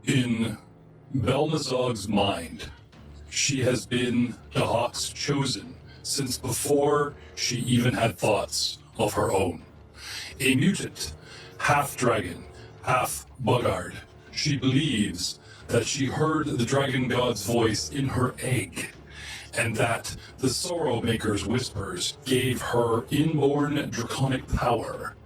In Belmazog's mind, she has been the Hawk's chosen since before she even had thoughts of her own. A mutant, half-dragon, half-bugard, she believes that she heard the dragon god's voice in her egg, and that the Sorrow Maker's whispers gave her inborn draconic power.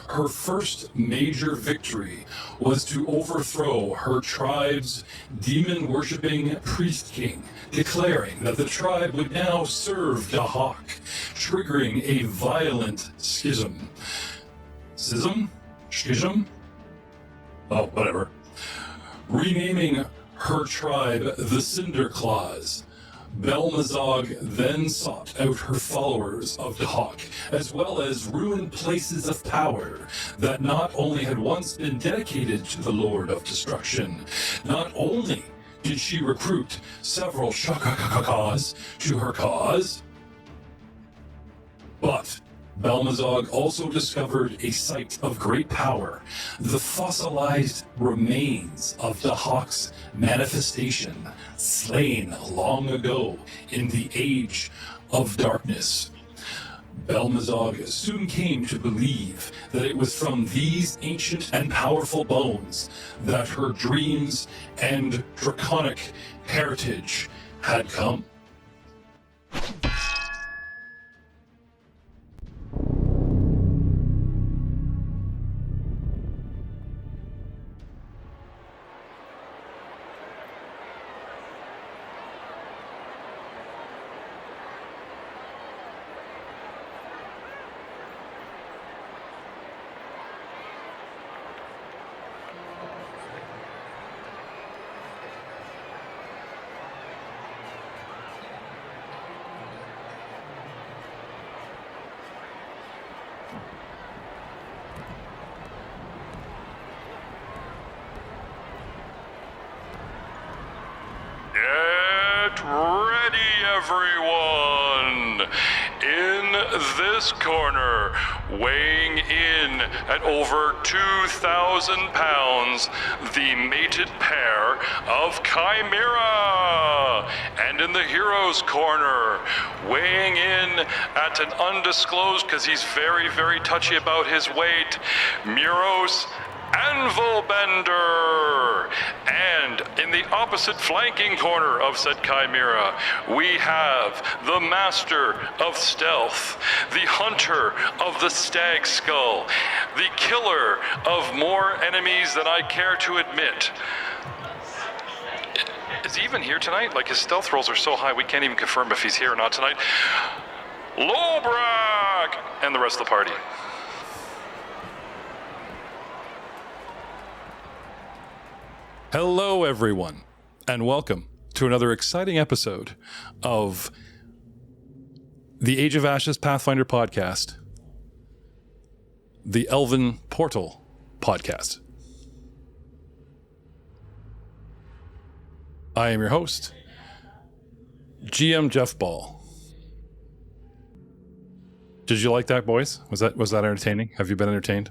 Her first major victory was to overthrow her tribe's demon-worshipping priest king, declaring that the tribe would now serve Dahak, triggering a violent schism. Schism? Oh, whatever. Renaming her tribe the Cinder Claws, Belmazog then sought out her followers of Dahak, as well as ruined places of power that not only had once been dedicated to the Lord of Destruction, not only did she recruit several Shakakas to her cause, but Belmazog also discovered a site of great power, the fossilized remains of Dahak's manifestation, slain long ago in the Age of Darkness. Belmazog soon came to believe that it was from these ancient and powerful bones that her dreams and draconic heritage had come. Get ready, everyone! In this corner, weighing in at over 2,000 pounds, the mated pair of Chimera! And in the hero's corner, weighing in at an undisclosed, because he's very, very touchy about his weight, Muros Anvilbender. And in the opposite flanking corner of said Chimera, we have the master of stealth, the hunter of the stag skull, the killer of more enemies than I care to admit. Is he even here tonight? Like, his stealth rolls are so high we can't even confirm if he's here or not tonight. Lobrak! And the rest of the party. Hello, everyone, and welcome to another exciting episode of the Age of Ashes Pathfinder podcast, the Elven Portal podcast. I am your host, GM Jeff Ball. Did you like that, boys? Was that entertaining? Have you been entertained?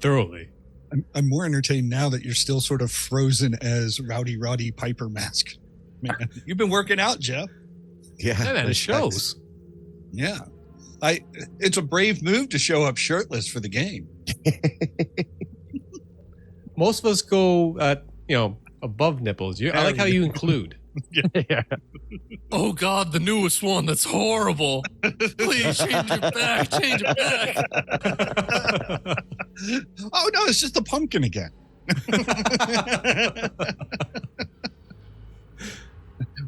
Thoroughly. I'm more entertained now that you're still sort of frozen as Rowdy Roddy Piper Mask. Man, you've been working out, Jeff. Yeah, man, it shows. Yeah. It's a brave move to show up shirtless for the game. Most of us go at, above nipples. I like how you include. Yeah. Oh God, the newest one. That's horrible. Please change it back. Change it back. Oh no, it's just a pumpkin again.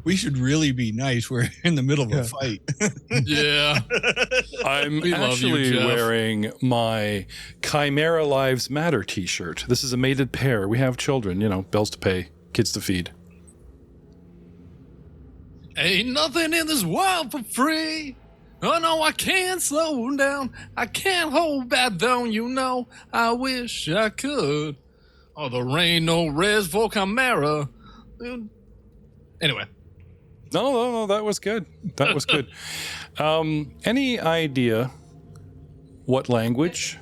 We should really be nice. We're in the middle of a fight. Yeah. I'm We love you, actually Jeff. wearing my Chimera Lives Matter t-shirt. This is a mated pair. We have children, bills to pay, kids to feed. Ain't nothing in this world for free. Oh no, I can't slow down. I can't hold back down, I wish I could. Oh, there ain't no res Volcano. Anyway. No, that was good. That was good. Any idea what language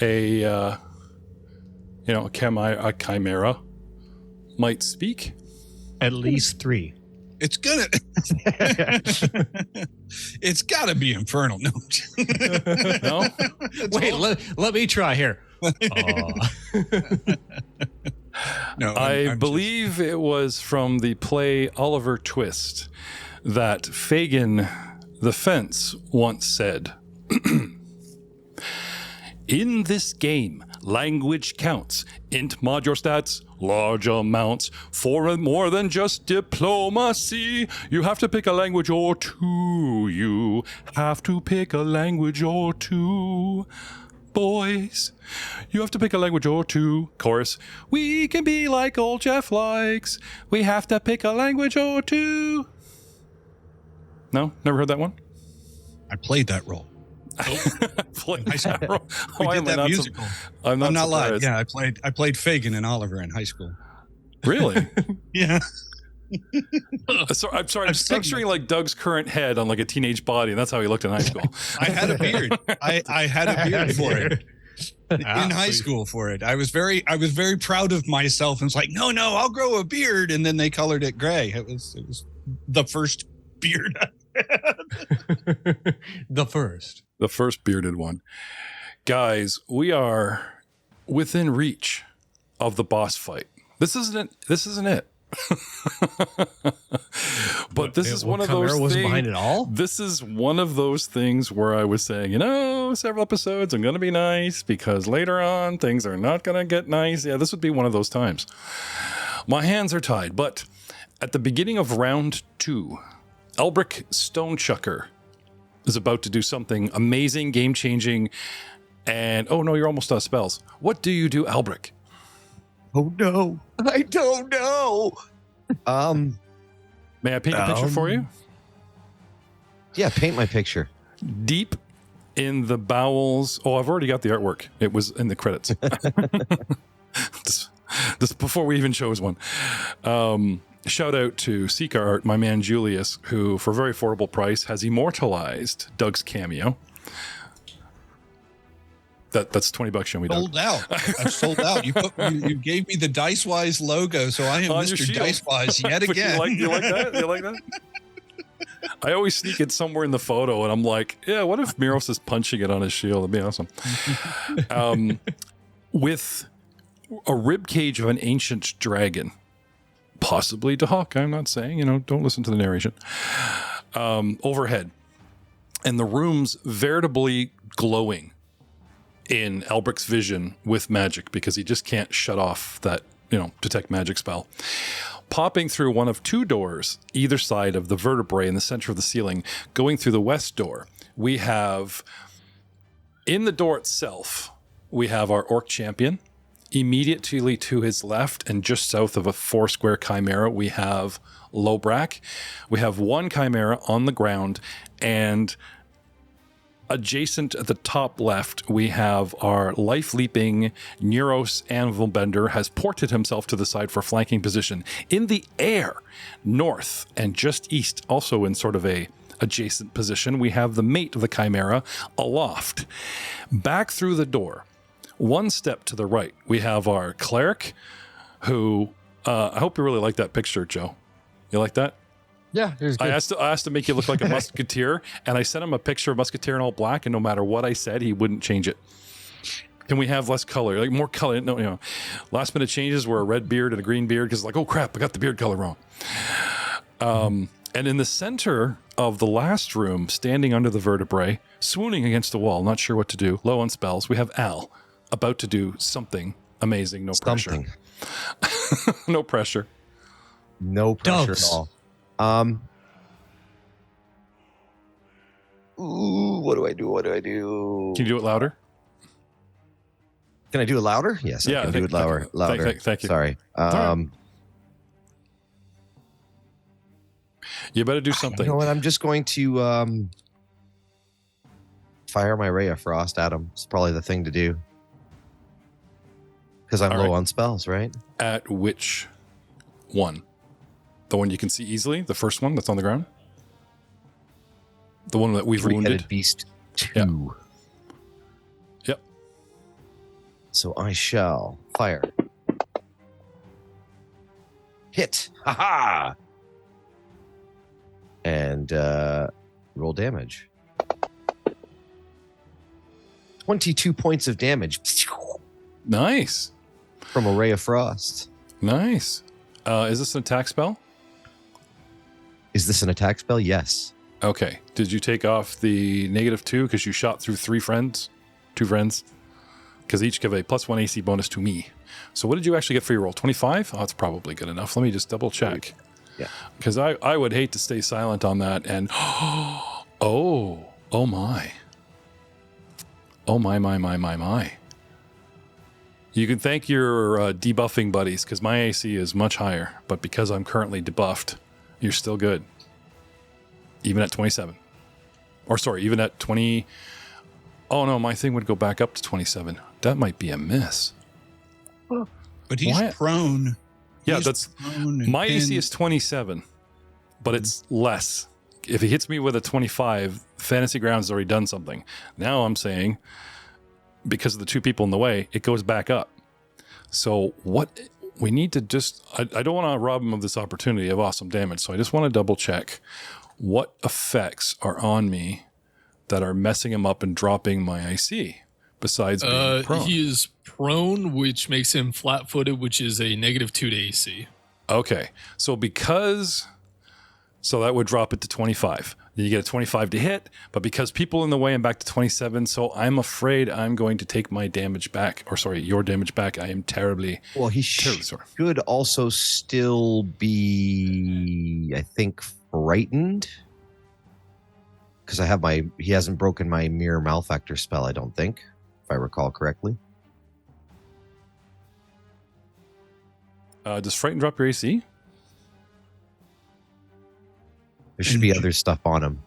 a a chimera might speak. At least 3. It's gonna. It's got to be infernal. No. No? Wait, let me try here. No, I I'm believe it was from the play Oliver Twist that Fagin the Fence once said, "In this game, language counts. Int mod your stats, large amounts. For more than just diplomacy, you have to pick a language or two. You have to pick a language or two. Boys, you have to pick a language or two." Chorus, "We can be like old Jeff likes. We have to pick a language or two." No? Never heard that one? I played that role. Played High school. that role. We Why did am I that not musical. I'm I'm not lying. surprised. Yeah, I played Fagin and Oliver in high school. Really? Yeah. So, I'm sorry. I'm I've seen picturing like Doug's current head on like a teenage body, and that's how he looked in high school. I had a beard. I had a beard for it. In high Please. school for it. I was very proud of myself and was like, no, I'll grow a beard. And then they colored it gray. It was the first beard. The first. The first bearded one. Guys, we are within reach of the boss fight. This isn't it. But this is one of those Chimera wasn't things. behind it all? This is one of those things where I was saying, several episodes, I'm going to be nice because later on things are not going to get nice. Yeah, this would be one of those times. My hands are tied, but at the beginning of round 2, Elbrick Stonechucker is about to do something amazing, game-changing, and oh no, you're almost out of spells. What do you do, Elbrick? Oh no, I don't know. May I paint a picture for you? Yeah, paint my picture. Deep in the bowels. Oh, I've already got the artwork. It was in the credits. this before we even chose one. Shout out to Seeker Art, my man Julius, who for a very affordable price has immortalized Doug's cameo. That's $20, Shomi Doug. Sold out. I've sold out. You gave me the Dicewise logo, so I am On your Mr. shield. Dicewise yet again. You like that? You like that? I always sneak it somewhere in the photo, and I'm like, yeah, what if Miros is punching it on his shield? That'd be awesome. With a rib cage of an ancient dragon, possibly Dahak, I'm not saying, don't listen to the narration, overhead, and the room's veritably glowing in Elbrick's vision with magic because he just can't shut off that, detect magic spell. Popping through one of 2 doors, either side of the vertebrae in the center of the ceiling, going through the west door, we have, in the door itself, we have our orc champion. Immediately to his left and just south of a 4-square chimera, we have Lobrak. We have 1 chimera on the ground, and adjacent at the top left, we have our life-leaping Neuros Anvil Bender has ported himself to the side for flanking position. In the air, north and just east, also in sort of a adjacent position, we have the mate of the Chimera aloft. Back through the door, 1 step to the right, we have our Cleric, who, I hope you really like that picture, Joe. You like that? Yeah, here's I asked to make you look like a musketeer, and I sent him a picture of musketeer in all black, and no matter what I said, he wouldn't change it. Can we have less color? Like more color? No, last minute changes were a red beard and a green beard, because oh crap, I got the beard color wrong. And in the center of the last room, standing under the vertebrae, swooning against the wall, not sure what to do, low on spells, we have Al, about to do something amazing, no pressure. No pressure. No pressure Dogs. at all. Ooh, what do I do? Can you do it louder? Can I do it louder? Yes, I can do it louder. Thank you. Sorry. right. You better do You something. know what? I'm just going to fire my Ray of Frost at him. It's probably the thing to do. Because I'm All low right. on spells, right? At which one? The one you can see easily? The first one that's on the ground? The one that we've Three-headed wounded? beast 2. Yeah. Yep. So I shall fire. Hit. Ha-ha! And roll damage. 22 points of damage Nice. from a ray of frost. Nice. Is this an attack spell? Is this an attack spell? Yes. Okay. Did you take off the -2 because you shot through two friends? Because each give a +1 AC bonus to me. So what did you actually get for your roll? 25? Oh, that's probably good enough. Let me just double check. Yeah. Because I would hate to stay silent on that and oh my. Oh my. You can thank your debuffing buddies because my AC is much higher, but because I'm currently debuffed, you're still good. Even at 27. Or sorry, even at 20. Oh no, my thing would go back up to 27. That might be a miss. But he's Why? prone. Yeah, He's that's prone and my AC pinned. is 27, but it's less. If he hits me with a 25, Fantasy Grounds has already done something. Now I'm saying, because of the two people in the way, it goes back up. So what we need to just, I don't want to rob him of this opportunity of awesome damage. So I just want to double check what effects are on me that are messing him up and dropping my IC besides being prone. He is prone, which makes him flat-footed, which is a -2 to AC. Okay. So that would drop it to 25. Then you get a 25 to hit, but because people in the way, I'm back to 27. So I'm afraid I'm going to take my damage back, or sorry, your damage back. I am terribly. Well, he terribly sorry. should also still be, I think, frightened. Because he hasn't broken my Mirror Malefactor spell, I don't think, if I recall correctly. Does Frighten drop your AC? There should be other stuff on him.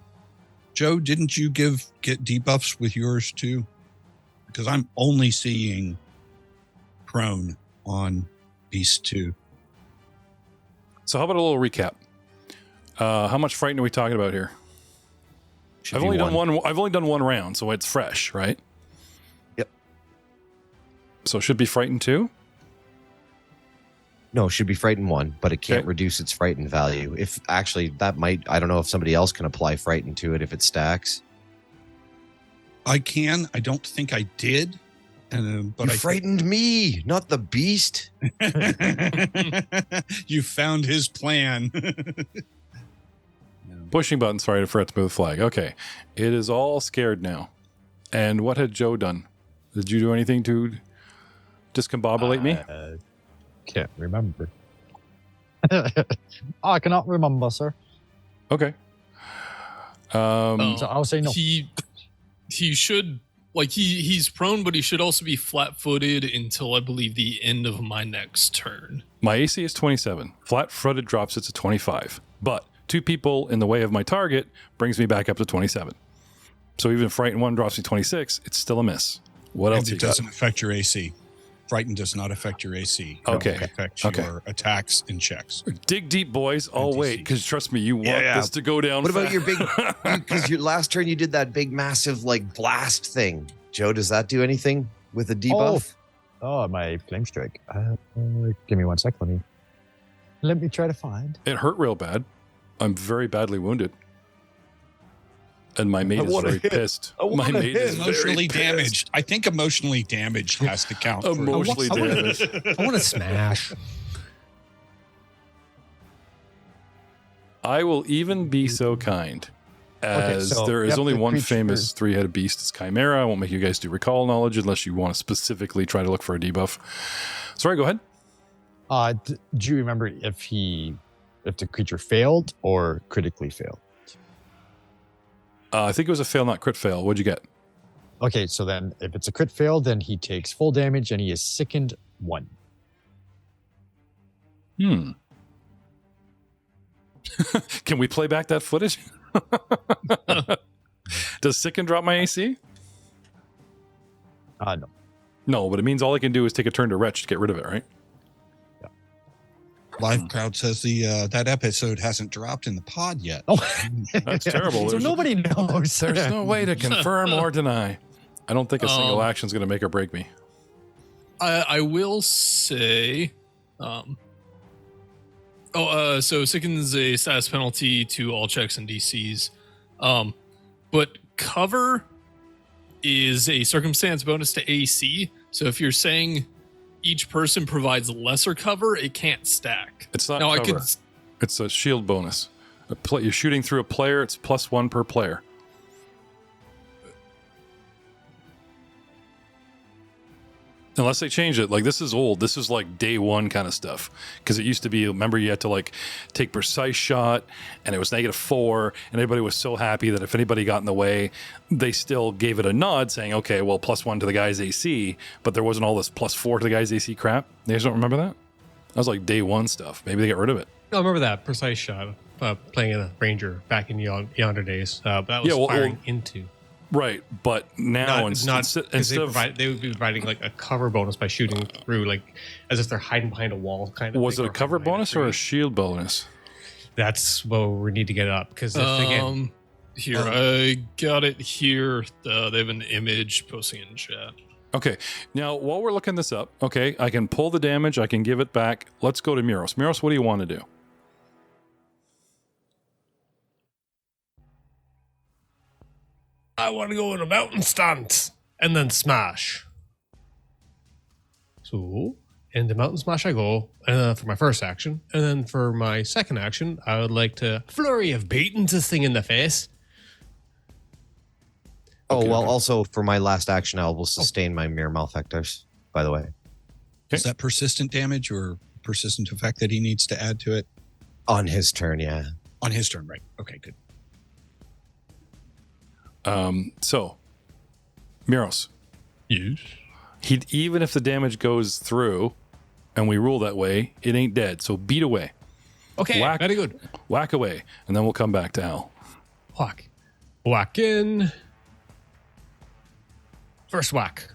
Joe, didn't you get debuffs with yours too? Because I'm only seeing prone on Beast 2. So how about a little recap? How much Frighten are we talking about here? I've only done one round, so it's fresh, right? Yep. So it should be Frightened 2? No, it should be Frightened 1, but it can't Okay. reduce its Frightened value. If actually that might, I don't know if somebody else can apply Frightened to it if it stacks. I can. I don't think I did. But You frightened me, not the beast. You found his plan. Pushing button, sorry, to forget to move the flag. Okay. It is all scared now. And what had Joe done? Did you do anything to discombobulate me? Can't remember. I cannot remember, sir. Okay. So I'll say no. He should, like, he's prone, but he should also be flat-footed until I believe the end of my next turn. My AC is 27. Flat-footed drops it to 25. But two people in the way of my target brings me back up to 27. So even Frightened 1 drops me 26, it's still a miss. What else And you it got? doesn't affect your AC. Frightened does not affect your AC. Okay. It affects Okay. your attacks and checks. Dig deep, boys. I'll NTC. wait, because trust me, you want Yeah. this to go down What about fast. your big, because your last turn you did that big massive like blast thing. Joe, does that do anything with a debuff? Oh, my flame strike. Give me 1 sec. Let me try to find. It hurt real bad. I'm very badly wounded. And my mate is wanna very hit. pissed. I My wanna mate hit. is very Emotionally pissed. damaged. I think emotionally damaged has to count. for- Emotionally damaged. I want to smash. I will even be so kind as so, there is yep, only the one creature- famous three-headed beast. It's Chimera. I won't make you guys do recall knowledge unless you want to specifically try to look for a debuff. Sorry, go ahead. Do you remember if the creature failed or critically failed? I think it was a fail, not crit fail. What'd you get? Okay, so then if it's a crit fail, then he takes full damage and he is sickened 1. Can we play back that footage? Does Sicken drop my AC? No. No, but it means all I can do is take a turn to retch to get rid of it, right? Live crowd says that episode hasn't dropped in the pod yet. Oh, That's terrible. So There's- nobody knows. There's no way to confirm or deny. I don't think a single Um, action is going to make or break me. I will say, so sickens a status penalty to all checks and DCs, but cover is a circumstance bonus to AC. So if you're saying each person provides lesser cover, it can't stack. It's not now, cover. It's a shield bonus. You're shooting through a player. It's +1 per player. Unless they change it. Like, this is old. This is like day one kind of stuff. Because it used to be, remember, you had to like take precise shot and it was -4. And everybody was so happy that if anybody got in the way, they still gave it a nod saying, okay, well, +1 to the guy's AC. But there wasn't all this +4 to the guy's AC crap. You guys don't remember that? That was like day one stuff. Maybe they got rid of it. I remember that precise shot playing a ranger back in yonder days. But that was firing into. Right, but now instead of they would be providing like a cover bonus by shooting through, like as if they're hiding behind a wall, kind of. Was it a cover bonus or a shield bonus? That's what we need to get up because again, here I got it here. They have an image posting in chat. Okay, now while we're looking this up, okay, I can pull the damage, I can give it back. Let's go to Miros. Miros, what do you want to do? I want to go in a mountain stance and then smash. So, in the mountain smash I go for my first action. And then for my second action, I would like to flurry of beating this thing in the face. Also for my last action, I will sustain my mere malefactors, by the way. Okay. Is that persistent damage or persistent effect that he needs to add to it? On his turn, yeah. On his turn, right. Okay, good. So, Miros. Yes. Even if the damage goes through, and we rule that way, it ain't dead. So beat away. Okay, very good. Whack away, and then we'll come back to Al. Whack in. First whack.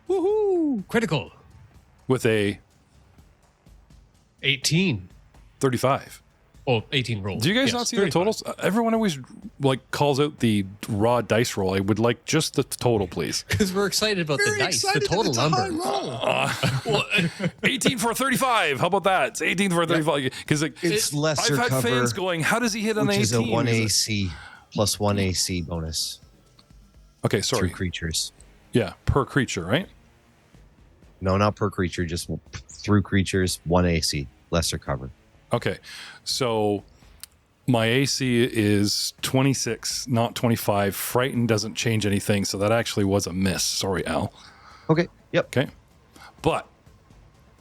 Woohoo! Critical. With a 18. 35. Oh, 18 rolls. Do you guys not see 35. The totals? Everyone always like calls out the raw dice roll. I would like just the total, please. Because we're excited about the dice, the total number. Well, 18 for 35. How about that? It's 18 for 35. Because it's lesser I've had cover. fans going, how does he hit on 18? Which is a 1 AC plus 1 AC bonus. Okay, sorry. Through creatures. Yeah, per creature, right? No, not per creature. Just through creatures, 1 AC. Lesser cover. Okay, so my AC is 26, not 25. Frightened doesn't change anything, so that actually was a miss. Sorry, Al. Okay, yep. Okay, but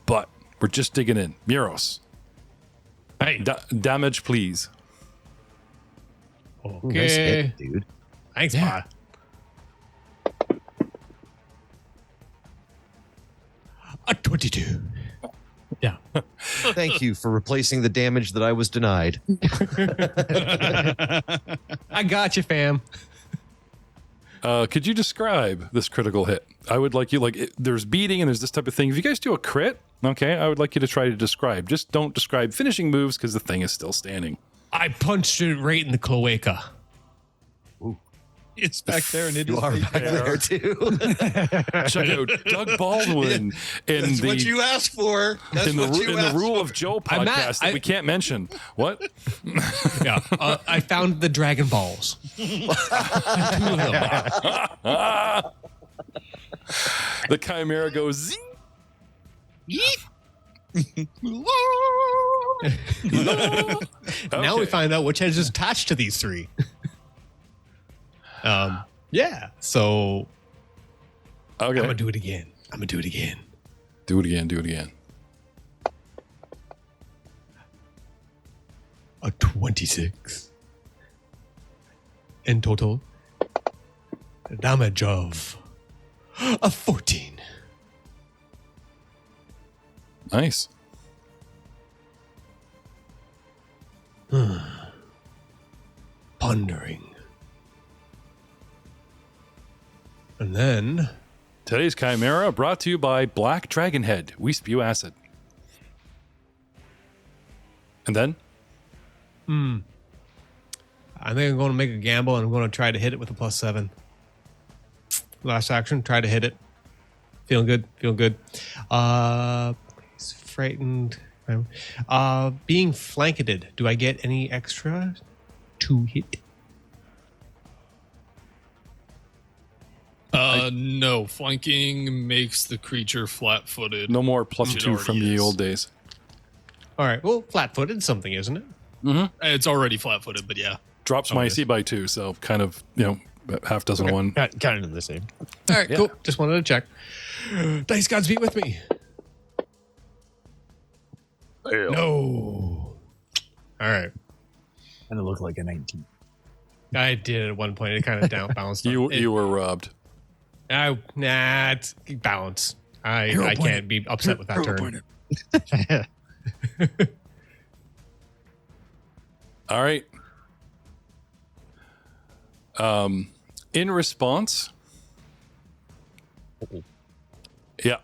we're just digging in. Miros. Hey. Damage, please. Okay. Ooh, nice hit, dude. Thanks, yeah. A 22. Yeah. Thank you for replacing the damage that I was denied. I got you, fam. Could you describe this critical hit? I would like you, there's beating and there's this type of thing. If you guys do a crit, okay, I would like you to try to describe. Just don't describe finishing moves because the thing is still standing. I punched it right in the cloaca. It's back there and it You is are back there too. Check out Doug Baldwin in That's what you asked for. That's in the Rule of Joe podcast that we can't mention. What? Yeah, I found the Dragon Balls. 2 of them. The Chimera goes zing. Now we find out which edge is attached to these 3. Yeah. So Okay. I'm gonna do it again. Do it again. A 26. In total, damage of a 14. Nice. Pondering. And then Today's Chimera brought to you by Black Dragon Head. We spew acid. And then? I think I'm going to make a gamble and I'm going to try to hit it with a +7. Last action. Try to hit it. Feeling good. Feeling good. He's frightened. Being flanketed. Do I get any extra to hit? No. Flanking makes the creature flat-footed. No more plus It 2 already from the is. old days. All right. Well, flat-footed something, isn't it? It's already flat-footed, but yeah. Drops my AC by 2, so kind of, half dozen of one. Kind of the same. All right. Cool. Just wanted to check. Dice gods be with me. No. All right. And it looked like a 19. I did at one point. It kind of down bounced. You were robbed. It's balance. I can't be upset with that turn. All right. In response, yeah.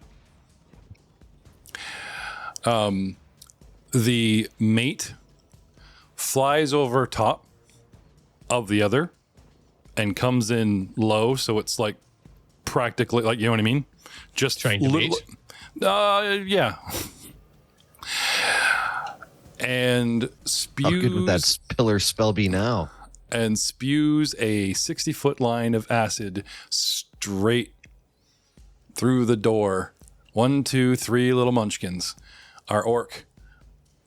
The mate flies over top of the other and comes in low, so it's like practically like, you know what I mean? Just Trying to mate? Yeah. And spews. How good would that pillar spell be now? And spews a 60-foot line of acid straight through the door. 1, 2, 3 little munchkins. Our orc,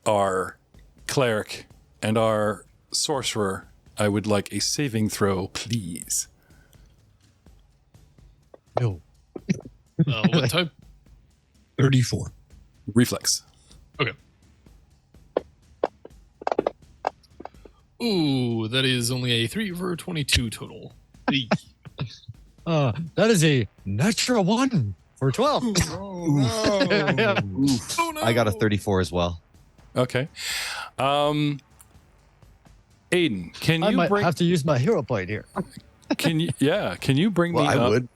our cleric, and our sorcerer. I would like a saving throw, please. No. What type? 34. Reflex. Okay. Ooh, that is only a 3 for 22 total. Eek. That is a natural 1 for 12. Oh, no. I got a 34 as well. Okay. Aiden, can I you might bring? have to use my hero point here. Can you? Yeah. Can you bring Well, me I up? would.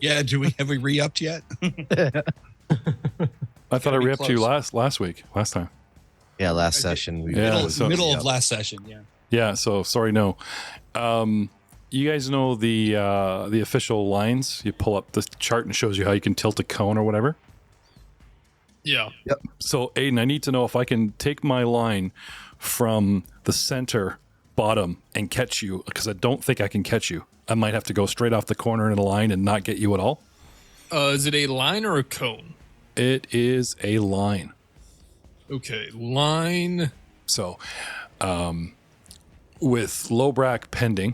Yeah, have we re-upped yet? I thought I be re-upped you close. last time. Yeah, last session. We Yeah, Middle, so- middle of last session, yeah. Yeah. So sorry, no. You guys know the official lines. You pull up the chart and it shows you how you can tilt a cone or whatever. Yeah. So Aiden, I need to know if I can take my line from the center bottom and catch you, because I don't think I can catch you. I might have to go straight off the corner in a line and not get you at all. Is it a line or a cone? It is a line. Okay, line. So, with Lobrak pending,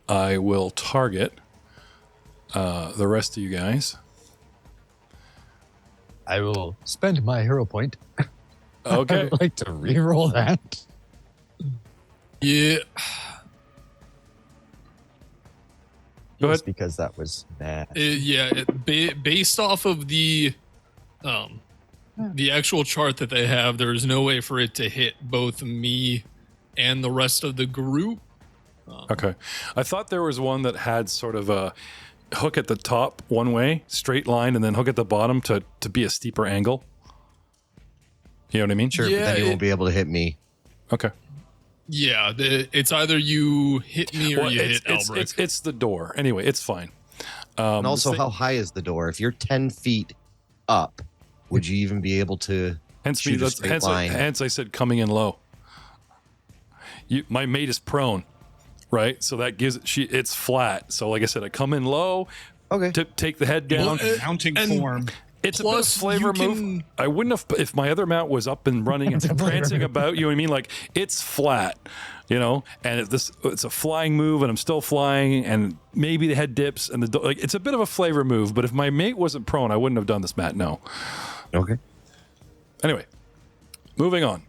I will target the rest of you guys. I will spend my hero point. Okay. I'd like to reroll that. Yeah. Go Just ahead. because that was bad. Based off of the actual chart that they have, there is no way for it to hit both me and the rest of the group. Okay. I thought there was one that had sort of a hook at the top one way, straight line, and then hook at the bottom to be a steeper angle. You know what I mean? Sure, Yeah, but then you won't be able to hit me. Okay. Yeah, it's either you hit me or Well, you hit it's, Albrecht. it's the door. Anyway, it's fine. And also, the thing- how high is the door? If you're 10 feet up, would you even be able to hence me, shoot a that's, straight hence, line? hence I said coming in low. My mate is prone, right? So that gives it's flat. So like I said, I come in low, Okay. take the head down. Mounting and- form. It's a bit of Plus, flavor you move. can- I wouldn't have if my other mount was up and running and prancing about. You know what I mean? Like it's flat, you know. And it's a flying move, and I'm still flying, and maybe the head dips, and it's a bit of a flavor move. But if my mate wasn't prone, I wouldn't have done this, Matt. No. Okay. Anyway, moving on.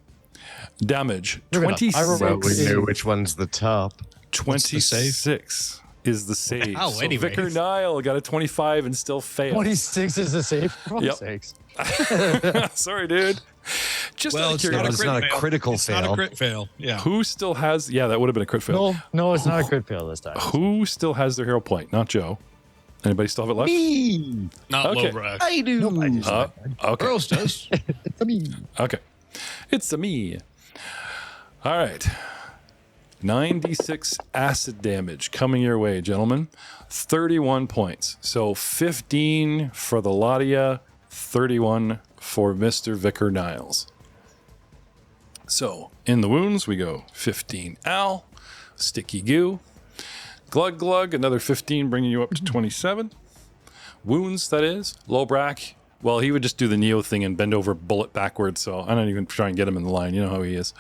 Damage Moving on. I rolled 26. We knew which one's the top. 26 is the save. Wow, so anyways. Vicar Nile got a 25 and still failed. 26 is a save. For Yep. sakes. Sorry, dude. Just Well, out of it's curiosity, not a It's crit not a fail. critical It's fail. not a crit fail. Yeah. who still has? Yeah, that would have been a crit fail. No, it's not a crit fail this time. Who still has their hero point? Not Joe. Anybody still have it left? Me. Not Okay. Lobrak. I do. Okay. Girls does. It's me. Okay. It's a me. All right. 9d6 acid damage coming your way, gentlemen. 31 points. So 15 for the lot of ya, 31 for Mr. Vicar Niles. So in the wounds, we go 15 Al, Sticky Goo, Glug Glug, another 15, bringing you up to 27. Wounds, that is. Lobrak, well, he would just do the Neo thing and bend over bullet backwards, so I don't even try and get him in the line. You know how he is.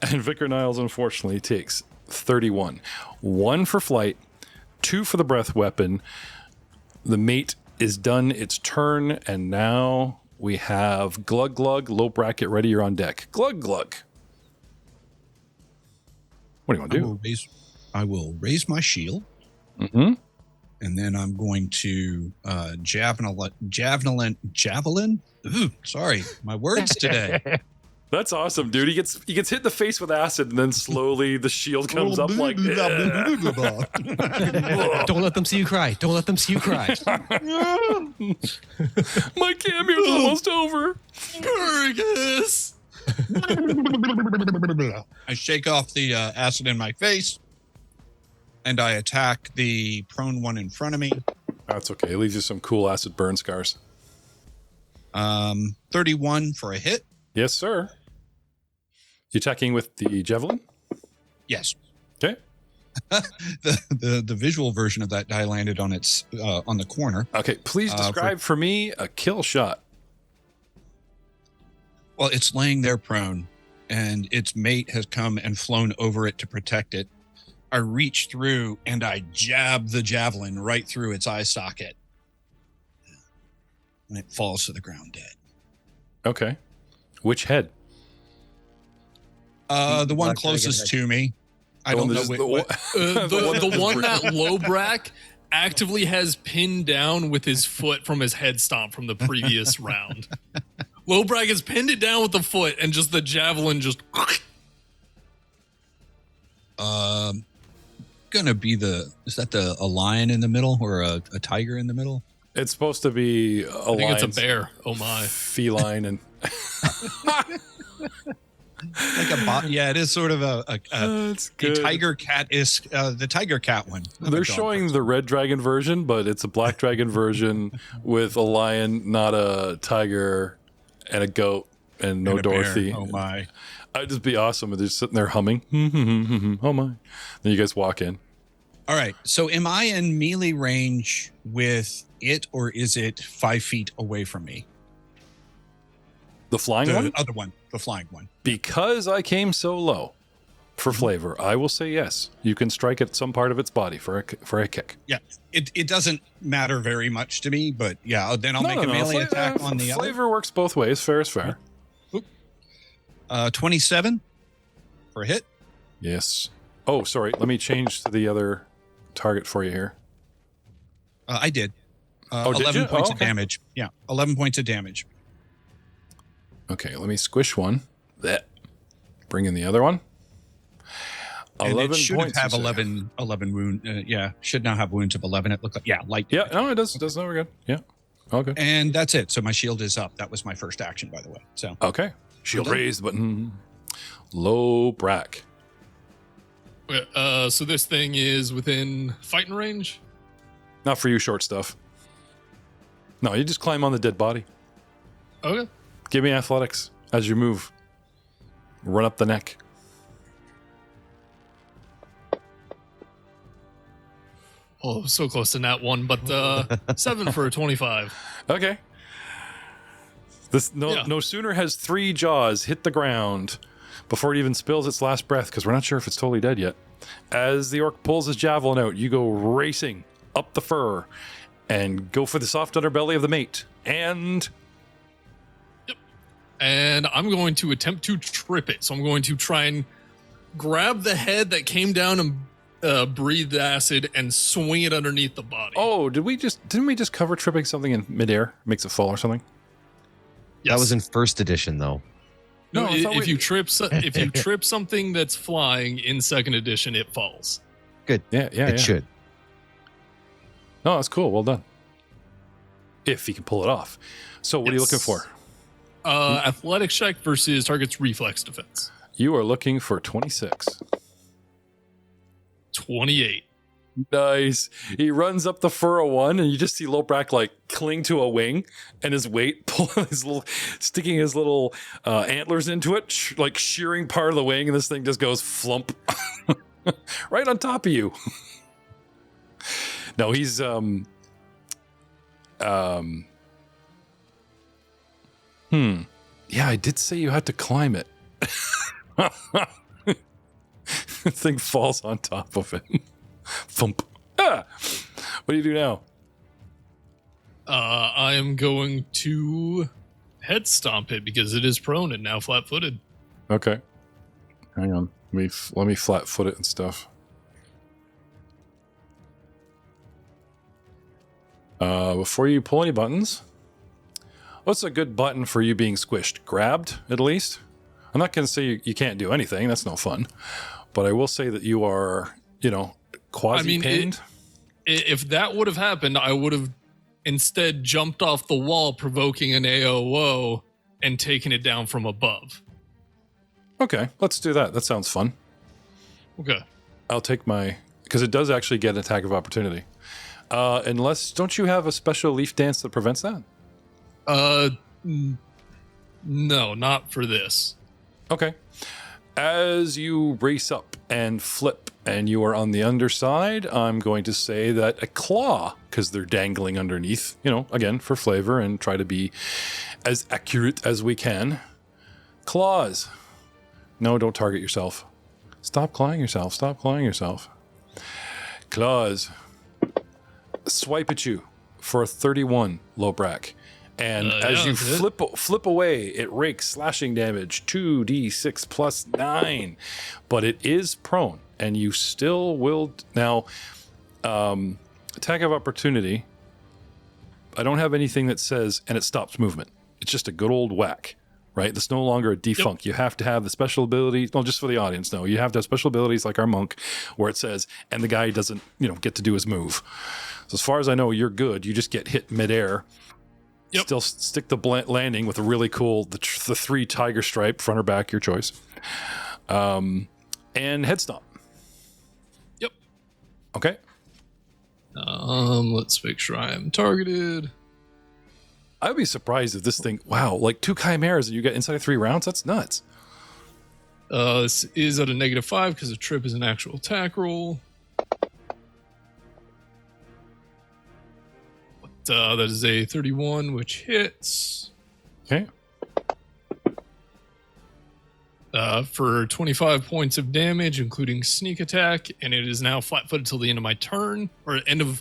And Vicar Niles, unfortunately, takes 31. 1 for flight, 2 for the breath weapon. The mate is done its turn, and now we have Glug Glug, Lobrak, get ready, you're on deck. Glug Glug. What do you want to do? I will raise my shield. Mm-hmm. And then I'm going to javelin. Ooh, sorry, my words today. That's awesome, dude. He gets hit in the face with acid, and then slowly the shield comes up like. Don't let them see you cry. Don't let them see you cry. My cameo's almost over. Fergus! I shake off the acid in my face, and I attack the prone one in front of me. That's okay. It leaves you some cool acid burn scars. 31 for a hit. Yes, sir. You attacking with the javelin? Yes. Okay. The visual version of that die landed on its on the corner. Okay. Please describe for me a kill shot. Well, it's laying there prone, and its mate has come and flown over it to protect it. I reach through and I jab the javelin right through its eye socket. And it falls to the ground dead. Okay. Which head? The one closest to me. I don't know the one that Lobrak actively has pinned down with his foot from his head stomp from the previous round. Lobrak has pinned it down with the foot, and just the javelin just. Gonna be is that a lion in the middle or a tiger in the middle? It's supposed to be I think it's a bear. Oh my. Feline and. Like yeah, it is sort of a tiger cat is the tiger cat one. They're showing the red dragon version, but it's a black dragon version with a lion, not a tiger, and a goat, and no Dorothy. Bear. Oh my! I'd just be awesome if they're sitting there humming. Oh my! Then you guys walk in. All right. So am I in melee range with it, or is it 5 feet away from me? The flying the one? Other one, the flying one. Because I came so low for flavor, I will say yes. You can strike at some part of its body for a kick. Yeah. It doesn't matter very much to me, but yeah, then I'll make a melee attack on the other. Flavor works both ways. Fair is fair. 27 for a hit. Yes. Oh, sorry. Let me change to the other target for you here. I did. Did 11 you? points Oh, of okay. damage. Yeah, 11 points of damage. Okay, let me squish one. That. Bring in the other one. And 11 it should points. have you say. 11 wound. Yeah, should now have wounds of 11. It looked like, light Yeah, damage. no, it does. No, we're good. Yeah. Okay. And that's it. So my shield is up. That was my first action, by the way. So Okay. Shield done. raised button. Low brack. So this thing is within fighting range? Not for you, short stuff. No, you just climb on the dead body. Okay. Give me athletics as you move. Run up the neck. Oh, so close to that one, but 7 for a 25. Okay. No sooner has 3 jaws hit the ground before it even spills its last breath, because we're not sure if it's totally dead yet. As the orc pulls his javelin out, you go racing up the fur and go for the soft underbelly of the mate. And And I'm going to attempt to trip it. So I'm going to try and grab the head that came down and breathed acid and swing it underneath the body. oh, didn't we just cover tripping something in midair? Makes it fall or something? That was in first edition, though. No, I thought if you trip something that's flying in second edition, it falls. Good. Yeah. It should. No, that's cool. Well done. If he can pull it off. So what are you looking for? Athletics check versus target's reflex defense. You are looking for 26. 28. Nice. He runs up the furrow one, and you just see Loprak like cling to a wing, and his weight pulling sticking his little antlers into it, like shearing part of the wing, and this thing just goes flump right on top of you. No, he's Yeah, I did say you had to climb it. The thing falls on top of him. Thump. Ah! What do you do now? I am going to head stomp it because it is prone and now flat-footed. Okay. Hang on. Let me flat-foot it and stuff. Before you pull any buttons, what's a good button for you being squished? Grabbed, at least? I'm not going to say you can't do anything. That's no fun. But I will say that you are, quasi-pinned. If that would have happened, I would have instead jumped off the wall, provoking an AOO, and taken it down from above. Okay, let's do that. That sounds fun. Okay. I'll take because it does actually get an attack of opportunity. Don't you have a special leaf dance that prevents that? No, not for this. Okay. As you race up and flip and you are on the underside, I'm going to say that a claw, because they're dangling underneath, again, for flavor and try to be as accurate as we can. Claws. No, don't target yourself. Stop clawing yourself. Stop clawing yourself. Claws. Swipe at you for a 31, Loprak. And as you flip away, it rakes slashing damage, 2d6 plus 9. But it is prone, and you still will... Now, attack of opportunity, I don't have anything that says, and it stops movement. It's just a good old whack, right? That's no longer a defunct. Yep. You have to have the special abilities, just for the audience, no. You have to have special abilities like our monk, where it says, and the guy doesn't, get to do his move. So as far as I know, you're good. You just get hit midair. Yep. Still stick the landing with a really cool, the 3 tiger stripe, front or back, your choice. And head stomp. Yep. Okay. Let's make sure I am targeted. I would be surprised if this thing, like 2 chimeras and you get inside of 3 rounds? That's nuts. This is at a -5 because the trip is an actual attack roll. That is a 31, which hits. Okay. For 25 points of damage, including sneak attack, and it is now flat-footed till the end of my turn, or end of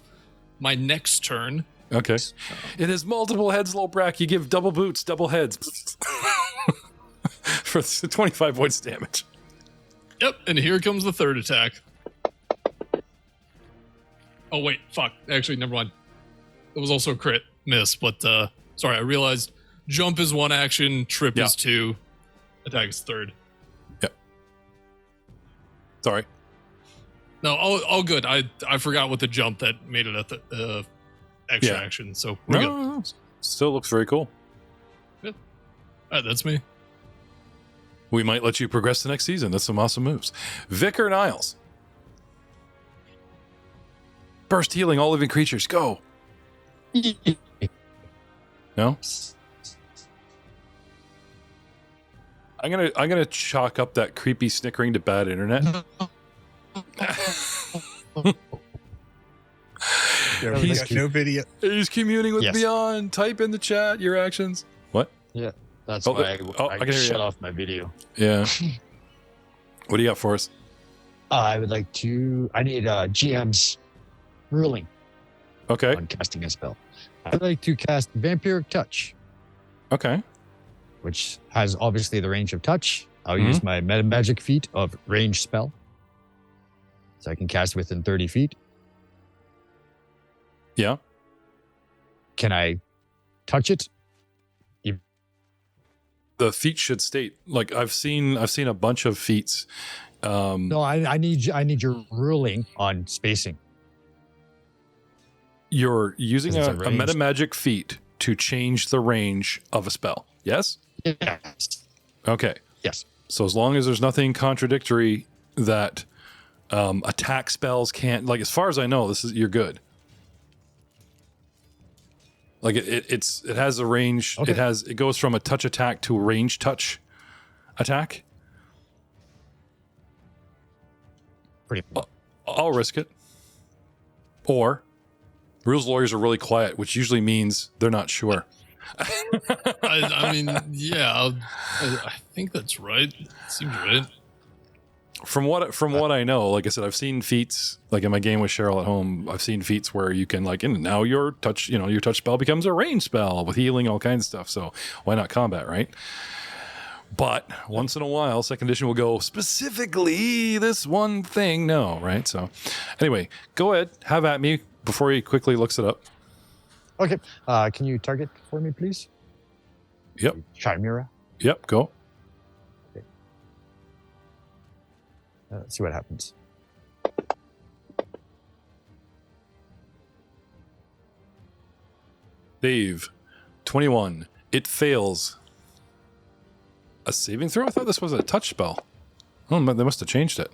my next turn. Okay. It has multiple heads, Loprak. You give double boots, double heads. For 25 points of damage. Yep, and here comes the third attack. Oh, wait, fuck. Actually, never mind. It was also a crit miss, but sorry, I realized jump is 1 action, trip is 2, attack is 3rd. Yep. Sorry. No, all good. I forgot what the jump that made it at the extra action, so we're good. Still looks very cool. Yeah. All right, that's me. We might let you progress the next season. That's some awesome moves. Vicar Niles. Burst healing all living creatures. Go. No? I'm gonna chalk up that creepy snickering to bad internet. He's got no video. He's communing with Beyond. Type in the chat your actions. What? Yeah, that's why I can hear shut you. off my video. Yeah. What do you got for us? I would like to. I need GM's ruling. Okay. On casting a spell. I'd like to cast Vampiric Touch. Okay. Which has obviously the range of touch. I'll use my meta magic feat of range spell. So I can cast within 30 feet. Yeah. Can I touch it? The feat should state, like I've seen a bunch of feats. No, I need your ruling on spacing. You're using a meta magic feat to change the range of a spell. Yes? Yes. Okay. Yes. So as long as there's nothing contradictory that Attack spells can't, like, as far as I know, you're good. Like it has a range. Okay. It goes from a touch attack to a range touch attack. Pretty. I'll risk it. Or rules lawyers are really quiet, which usually means they're not sure. I mean, yeah, I think that's right. Seems right. From what I know, like I said, I've seen feats, like in my game with Cheryl at home, I've seen feats where you can, like, and now your touch spell becomes a range spell with healing, all kinds of stuff. So why not combat, right? But once in a while, second edition will go specifically this one thing. No, right? So anyway, go ahead, have at me before he quickly looks it up. Okay. Can you target for me, please? Yep. Chimera. Yep. Go. Let's see what happens. Dave, 21. It fails. A saving throw? I thought this was a touch spell. Oh, they must have changed it.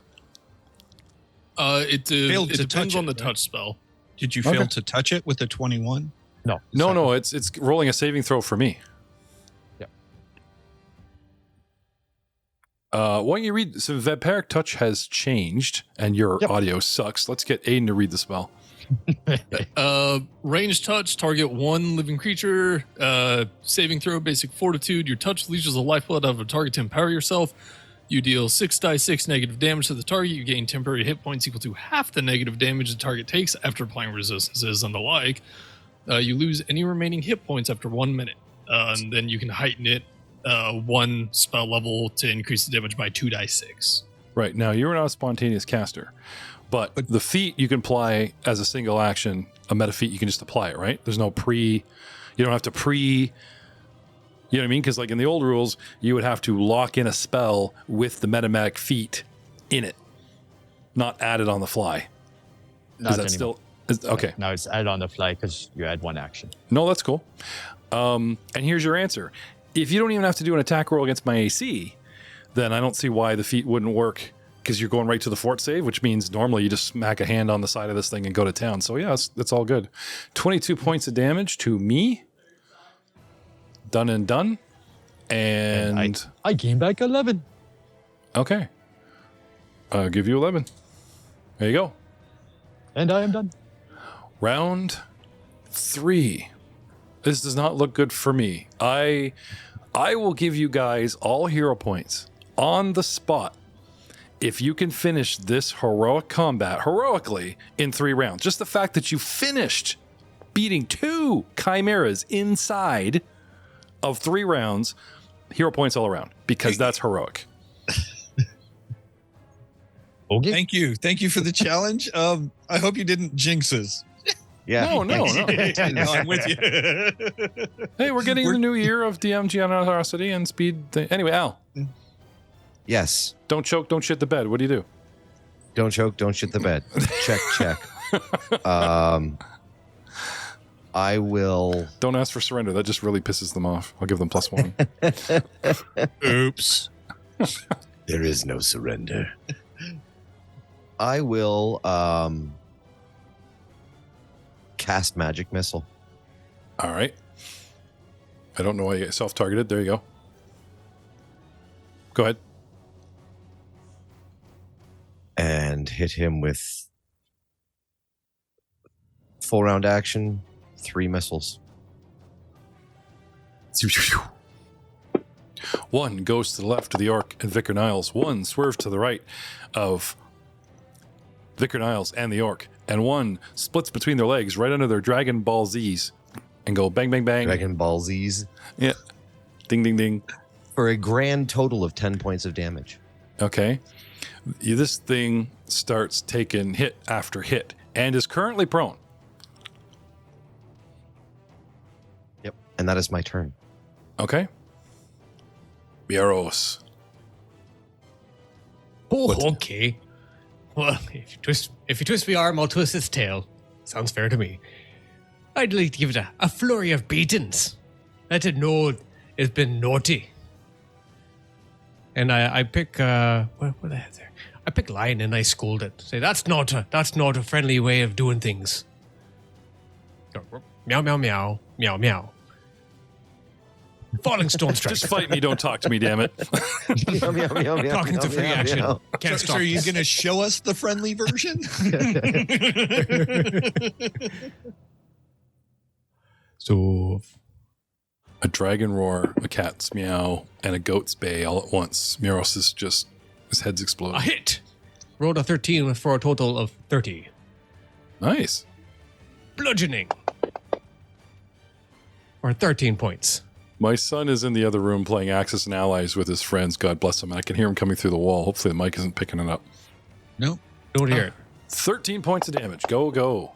It Failed to depends touch on it, the right? touch spell. Did you fail Okay. to touch it with a 21? No. No, it's rolling a saving throw for me. Yeah. Why don't you read? So Vampiric Touch has changed, and your Yep. audio sucks. Let's get Aiden to read the spell. Range touch, target one living creature, saving throw, basic fortitude. Your touch leeches the lifeblood out of a target to empower yourself. You deal 6d6 negative damage to the target. You gain temporary hit points equal to half the negative damage the target takes after applying resistances and the like. You lose any remaining hit points after 1 minute. And then you can heighten it one spell level to increase the damage by 2d6. Right now, you're not a spontaneous caster, but the feat you can apply as a single action. A meta feat, you can just apply it. Right? There's no you don't have to You know what I mean? Because like in the old rules, you would have to lock in a spell with the metamatic feat in it, not add it on the fly. Not Is that anymore. still okay? Now it's add on the fly because you add one action. No, that's cool. And here's your answer. If you don't even have to do an attack roll against my AC, then I don't see why the feat wouldn't work, because you're going right to the fort save, which means normally you just smack a hand on the side of this thing and go to town. So yeah, that's all good. 22 points of damage to me. Done and done. And I gain back 11. okay. I'll give you 11. There you go. And I am done. Round 3. This does not look good for me. I will give you guys all hero points on the spot if you can finish this heroic combat heroically in 3 rounds. Just the fact that you finished beating 2 chimeras inside of 3 rounds, hero points all around, because that's heroic. Okay. Thank you for the challenge. I hope you didn't jinx us. Yeah. No. No, I'm with you. Hey, we're getting the new year of DM generosity and speed. Anyway, Al, Yes. don't choke, don't shit the bed. What do you do? Don't choke. Don't shit the bed. Check. I will. Don't ask for surrender. That just really pisses them off. I'll give them +1. Oops. There is no surrender. I will cast magic missile. All right. I don't know why you get self-targeted. There you go. Go ahead. And hit him with full round action, 3 missiles. 1 goes to the left of the orc and Vicar Niles. 1 swerves to the right of Vicar Niles and the orc. And 1 splits between their legs right under their Dragon Ball Zs and go bang, bang, bang. Dragon Ball Z's. Yeah. Ding, ding, ding. For a grand total of 10 points of damage. Okay. This thing starts taking hit after hit and is currently prone. Yep. And that is my turn. Okay. Bieros. Oh, okay. Well, if you twist my arm, I'll twist its tail. Sounds fair to me. I'd like to give it a flurry of beatings. Let it know it's been naughty. And I pick what I have there. I pick Lion and I scold it. Say, that's not a friendly way of doing things. Meow, meow, meow, meow, meow. Falling stone strike. Just fight me, don't talk to me, damn it. Meow, meow, meow, meow, Talking to meow, free meow, action. meow. Can't So stop are you this. going to show us the friendly version? So A dragon roar, a cat's meow, and a goat's bay all at once. Muros is just, his head's a exploding. hit. Rolled a 13 for a total of 30. Nice. Bludgeoning. Or 13 points. My son is in the other room playing Axis and Allies with his friends. God bless him. I can hear him coming through the wall. Hopefully the mic isn't picking it up. No. Don't hear it. 13 points of damage. Go, go.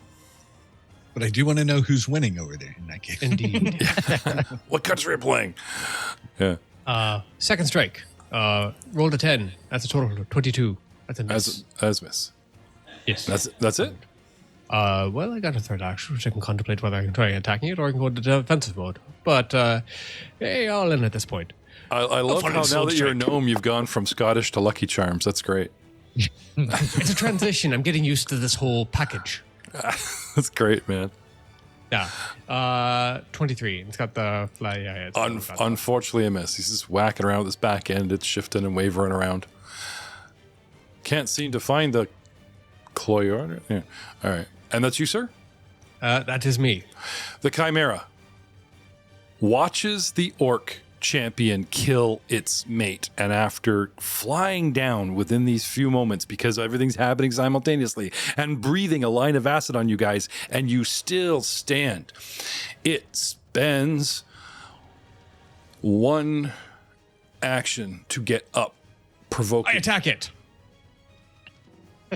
But I do want to know who's winning over there in that game. Indeed. What country are you playing? Yeah. Second strike. Rolled a 10. That's a total of 22. That's a miss. As miss. Yes. That's it? Well, I got a third action, which I can contemplate whether I can try attacking it or I can go into defensive mode. But, hey, all in at this point. I love Falling how now Soul that you're a Strike. gnome, you've gone from Scottish to Lucky Charms. That's great. It's a transition. I'm getting used to this whole package. That's great, man. Yeah. 23. It's got the fly. Yeah, it's got that. Unfortunately, a miss. He's just whacking around with his back end. It's shifting and wavering around. Can't seem to find the cloyer. Yeah. All right. And that's you, sir? That is me. The Chimera watches the orc champion kill its mate, and after flying down within these few moments, because everything's happening simultaneously, and breathing a line of acid on you guys, and you still stand, it spends one action to get up, provoking. I attack it.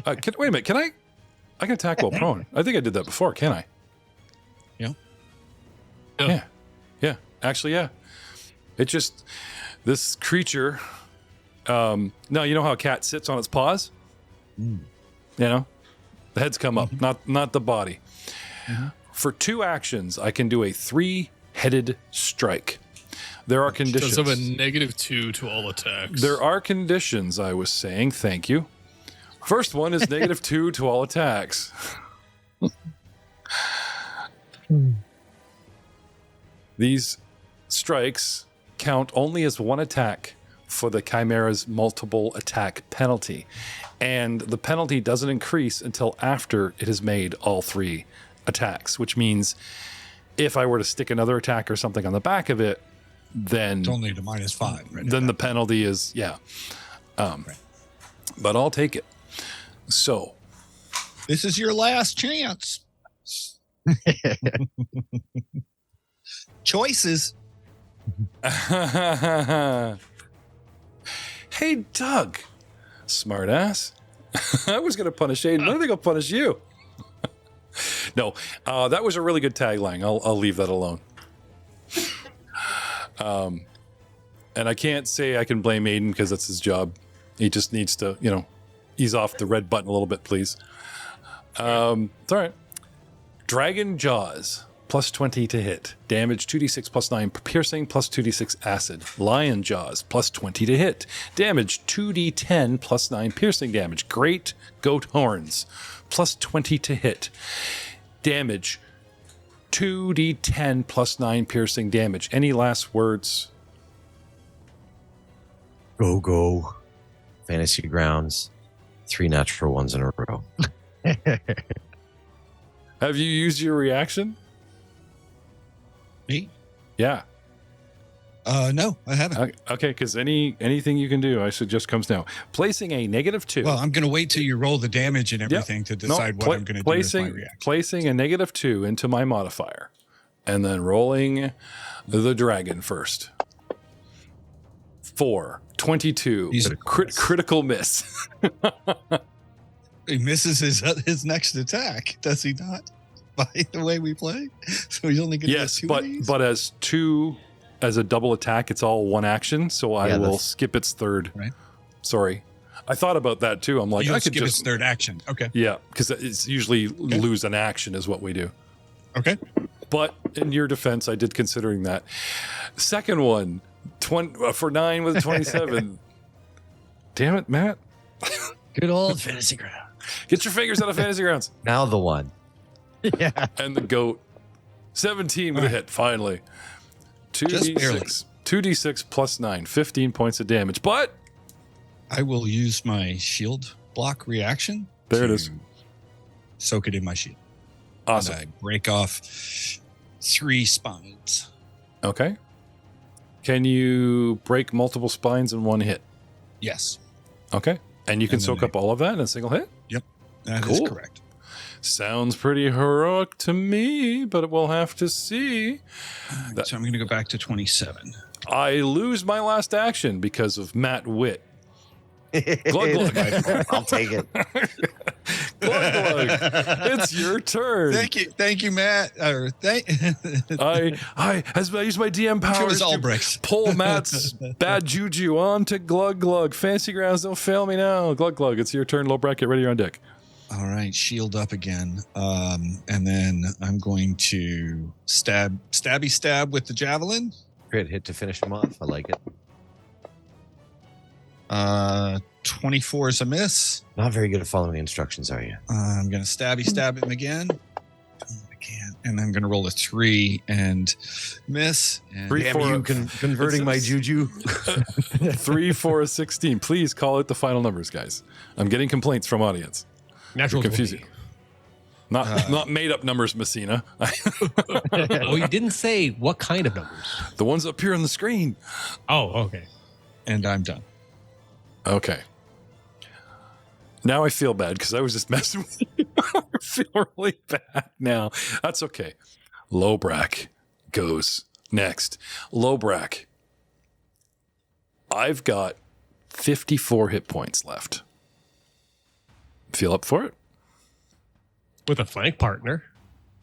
Wait a minute, can I can attack while prone. I think I did that before, can I? Yeah. Yeah. Actually, yeah. It just, this creature, now you know how a cat sits on its paws? You know? The heads come up, not the body. For 2 actions, I can do a 3-headed strike. There are conditions. Does have a -2 to all attacks. There are conditions, I was saying. Thank you. First one is -2 to all attacks. These strikes count only as one attack for the Chimera's multiple attack penalty. And the penalty doesn't increase until after it has made all 3 attacks, which means if I were to stick another attack or something on the back of it, then It's only to -5. Right? then the penalty is, yeah. But I'll take it. So, This is your last chance. Choices. hey, Doug, smartass. I was going to punish Aiden. I think I'll punish you. No, that was a really good tagline. I'll leave that alone. And I can't say I can blame Aiden because that's his job. He just needs to, ease off the red button a little bit, please. It's all right. Dragon Jaws, +20 to hit. Damage 2d6 +9 piercing, +2d6 acid. Lion Jaws, +20 to hit. Damage 2d10 +9 piercing damage. Great Goat Horns, +20 to hit. Damage 2d10 +9 piercing damage. Any last words? Go. Fantasy Grounds. 3 natural ones in a row. Have you used your reaction? Me? Yeah. No, I haven't. Okay, because anything you can do, I suggest comes now. Placing a -2. Well, I'm going to wait till you roll the damage and everything to decide what I'm going to do with my reaction. Placing a -2 into my modifier, and then rolling the dragon first. 4, 22, He's a critical miss. He misses his next attack, does he not? By the way we play, so he's only going to Yes, get 2 of these? but as a double attack, it's all one action, so I will skip its third. Right. Sorry, I thought about that too. I'm like, You'll I could skip just his third action. Okay. Yeah, because it's usually lose an action is what we do. Okay. But in your defense, I did considering that. Second one, 20, for 9 with 27. Damn it, Matt. Good old fantasy ground. Get your fingers out of fantasy grounds. Now the one. Yeah. And the goat. 17 with a hit, finally. Just barely. 2d6 plus 9, 15 points of damage. But I will use my shield block reaction. There it to is. Soak it in my shield. awesome. And I break off 3 spines. Okay. Can you break multiple spines in one hit? Yes, Okay. And you can And then soak up all of that in a single hit? that is Cool. correct. Sounds pretty heroic to me, but we'll have to see. So I'm going to go back to 27. I lose my last action because of Matt Witt. Glug, glug. I'll take it. Glug, glug. It's your turn. Thank you, Matt. Or I use my DM it powers was to Albrecht. pull Matt's bad juju onto Glug Glug. Fancy grounds, don't fail me now. Glug Glug, it's your turn. Low bracket, ready, you're on deck. All right, shield up again. And then I'm going to stab with the javelin. Crit hit to finish him off. I like it. 24 is a miss. Not very good at following instructions, are you? I'm going to stab him again. I can't. And I'm going to roll a 3 and miss. And Three, Damn four, you, converting my juju. 3, 4, 16. Please call it the final numbers, guys. I'm getting complaints from audience. Natural You're confusing. Not made up numbers, Messsina. Oh, you didn't say what kind of numbers. The ones up here on the screen. Oh, okay. and I'm done. Okay. Now I feel bad because I was just messing with you. I feel really bad now. That's okay. Lowbrack goes next. Lowbrack. I've got 54 hit points left. Feel up for it? With a flank partner.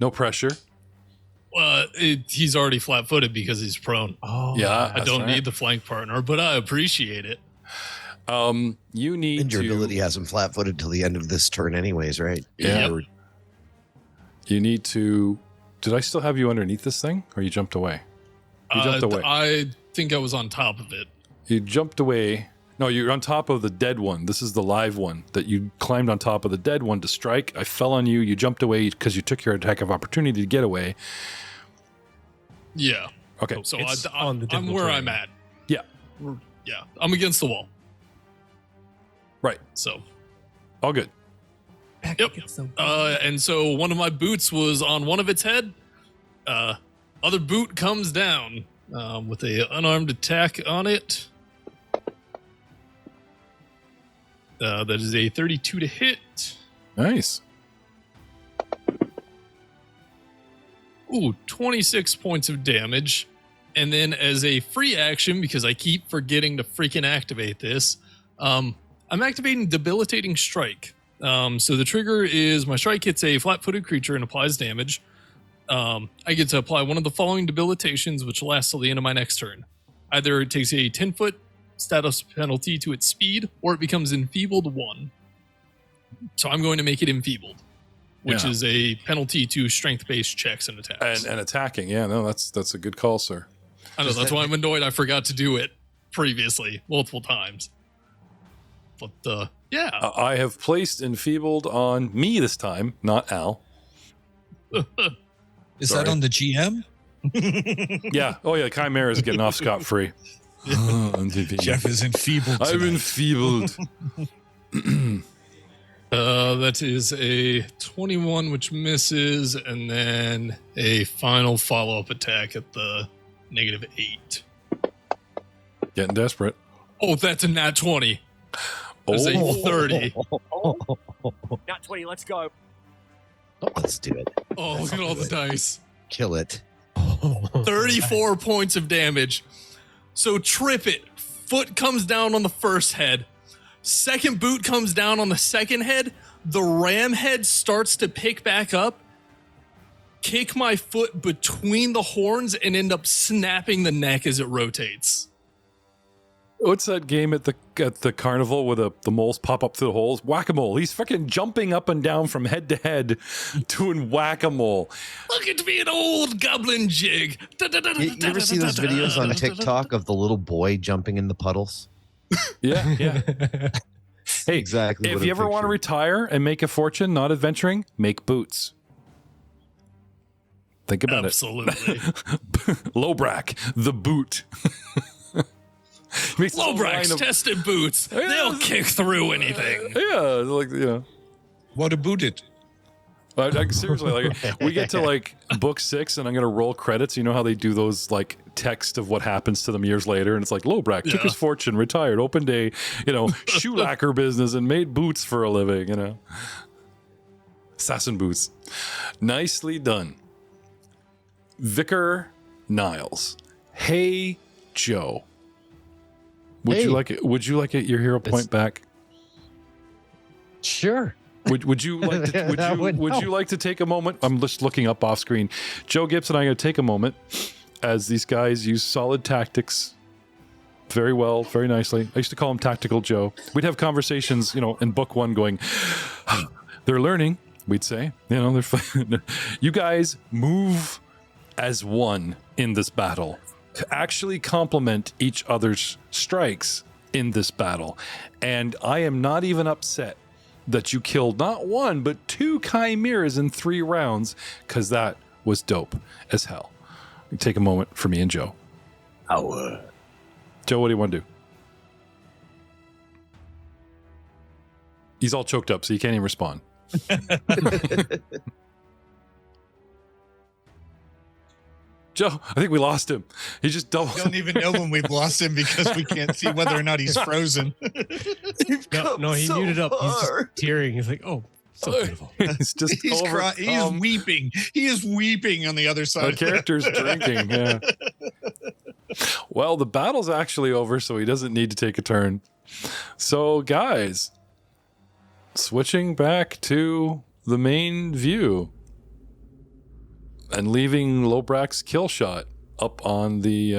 No pressure. He's already flat-footed because he's prone. Oh, Yeah. I don't need the flank partner, but I appreciate it. You need And your to. ability has him flat-footed till the end of this turn anyways, right? Yeah. Or- You need to. Did I still have you underneath this thing, or you jumped away? You jumped away. I think I was on top of it. You jumped away. No, you're on top of the dead one. This is the live one that you climbed on top of the dead one to strike. I fell on you. You jumped away because you took your attack of opportunity to get away. Yeah. Okay. So It's I'm on the difficult where terrain. I'm at. Yeah. Yeah. I'm against the wall. Right. So, All good. yep. And so one of my boots was on one of its head. Other boot comes down with a unarmed attack on it. That is a 32 to hit. Nice. Ooh, 26 points of damage. And then as a free action, because I keep forgetting to freaking activate this, I'm activating Debilitating Strike. So the trigger is my strike hits a flat-footed creature and applies damage. I get to apply one of the following debilitations, which lasts till the end of my next turn. Either it takes a 10-foot status penalty to its speed, or it becomes enfeebled 1. So I'm going to make it enfeebled, which Yeah. is a penalty to strength-based checks and attacks. And attacking. Yeah, no, that's a good call, sir. I know, that's why I'm annoyed I forgot to do it previously, multiple times. But, yeah. I have placed enfeebled on me this time, not Al. Is Sorry. that on the GM? Yeah. Oh, yeah. Chimera is getting off scot-free. Jeff is enfeebled. I'm tonight. enfeebled. That is a 21, which misses, and then a final follow-up attack at the -8. Getting desperate. Oh, that's a nat 20. That's a 30. Nat 20, let's go. Let's do it. Oh, look at all the dice. Kill it. 34 points of damage. So trip it. Foot comes down on the first head. Second boot comes down on the second head. The ram head starts to pick back up. Kick my foot between the horns and end up snapping the neck as it rotates. What's that game at the carnival where the moles pop up through the holes? Whack-a-mole. He's fucking jumping up and down from head to head doing whack-a-mole. Look at me, an old goblin jig. You ever see those videos on TikTok of the little boy jumping in the puddles? Yeah, yeah. Hey, exactly if what you I ever want to pictured. retire and make a fortune not adventuring, make boots. Think about Absolutely. it. Lobrak, the boot. Makes his own line Lowbrax of- tested boots. They'll kick through anything. Yeah, like, you know. What about it? Seriously, like we get to like book 6 and I'm gonna roll credits. You know how they do those like text of what happens to them years later, and it's like Lobrak took his fortune, retired, opened a shoe lacquer business, and made boots for a living. Assassin boots. Nicely done, Vicar Niles. Hey Joe, would Hey. you like it? Would you like it? Your hero point back? Sure. Would you like to That would would you like to take a moment? I'm just looking up off screen. Joe Gibson, I'm going to take a moment as these guys use solid tactics very well, very nicely. I used to call him Tactical Joe. We'd have conversations, in book 1 going, they're learning, we'd say. They're you guys move as one in this battle to actually complement each other's strikes in this battle. And I am not even upset that you killed not 1, but 2 chimeras in 3 rounds, because that was dope as hell. Take a moment for me and Joe. Joe, what do you want to do? He's all choked up, so he can't even respond. Joe, I think we lost him. He just doubled. We don't even know when we've lost him because we can't see whether or not he's frozen. No, he muted up. He's just tearing. He's like, oh, so beautiful. He's just He's he is weeping. He is weeping on the other The side. character's drinking. Yeah. Well, the battle's actually over, so he doesn't need to take a turn. So, guys, switching back to the main view and leaving Lobrak's kill shot up on the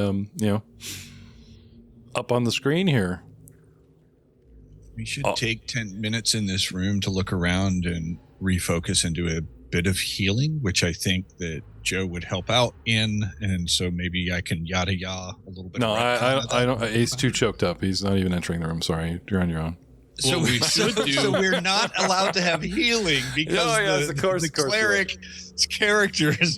up on the screen here. We should take 10 minutes in this room to look around and refocus and do a bit of healing, which I think that Joe would help out in, and so maybe I can yada a little bit. No, of I don't. He's too choked up. He's not even entering the room. Sorry, you're on your own. So What we should do- so we're not allowed to have healing because the cleric's character is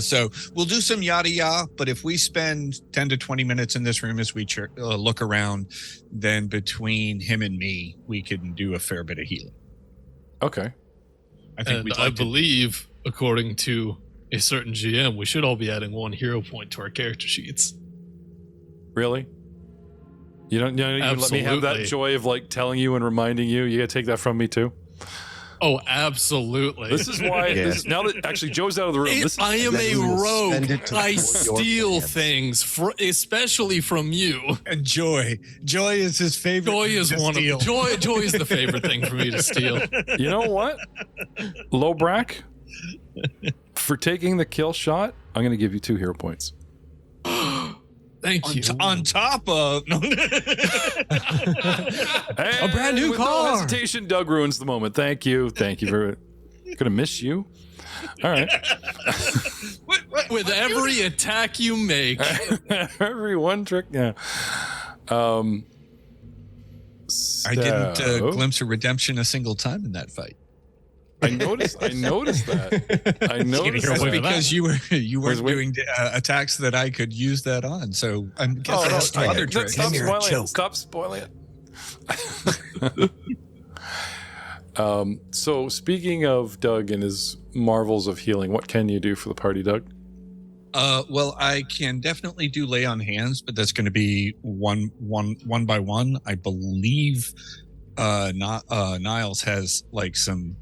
so we'll do some yada, but if we spend 10 to 20 minutes in this room as we look around, then between him and me, we can do a fair bit of healing. Okay. I think And we'd I like to. believe, according to a certain GM, we should all be adding 1 hero point to our character sheets. Really? You don't even let me have that Absolutely. joy of like telling you and reminding you. You got to take that from me too. Oh, absolutely. This is why. Yes. Now that actually Joe's out of the room. This is, I am Then a we will rogue. spend it to I support your steal plans. things, especially from you. And Joy is his favorite. Joy is to one steal. of joy is the favorite thing for me to steal. you know what? Lobrak, for taking the kill shot, I'm going to give you 2 hero points. Thank you. On top of A brand new with No car. hesitation, Doug ruins the moment. Thank you. Thank you for. Gonna miss you. All right. With every attack you make, Every one trick. Yeah. I didn't so- glimpse a redemption a single time in that fight. I noticed that. I noticed That's that. because you were Where's Witt? doing attacks that I could use that on. So I'm guessing that's no, other no, tricks. Stop You're a spoiling it. joke. Stop spoiling it. So speaking of Doug and his marvels of healing, what can you do for the party, Doug? Well, I can definitely do lay on hands, but that's going to be one by one. I believe Niles has like some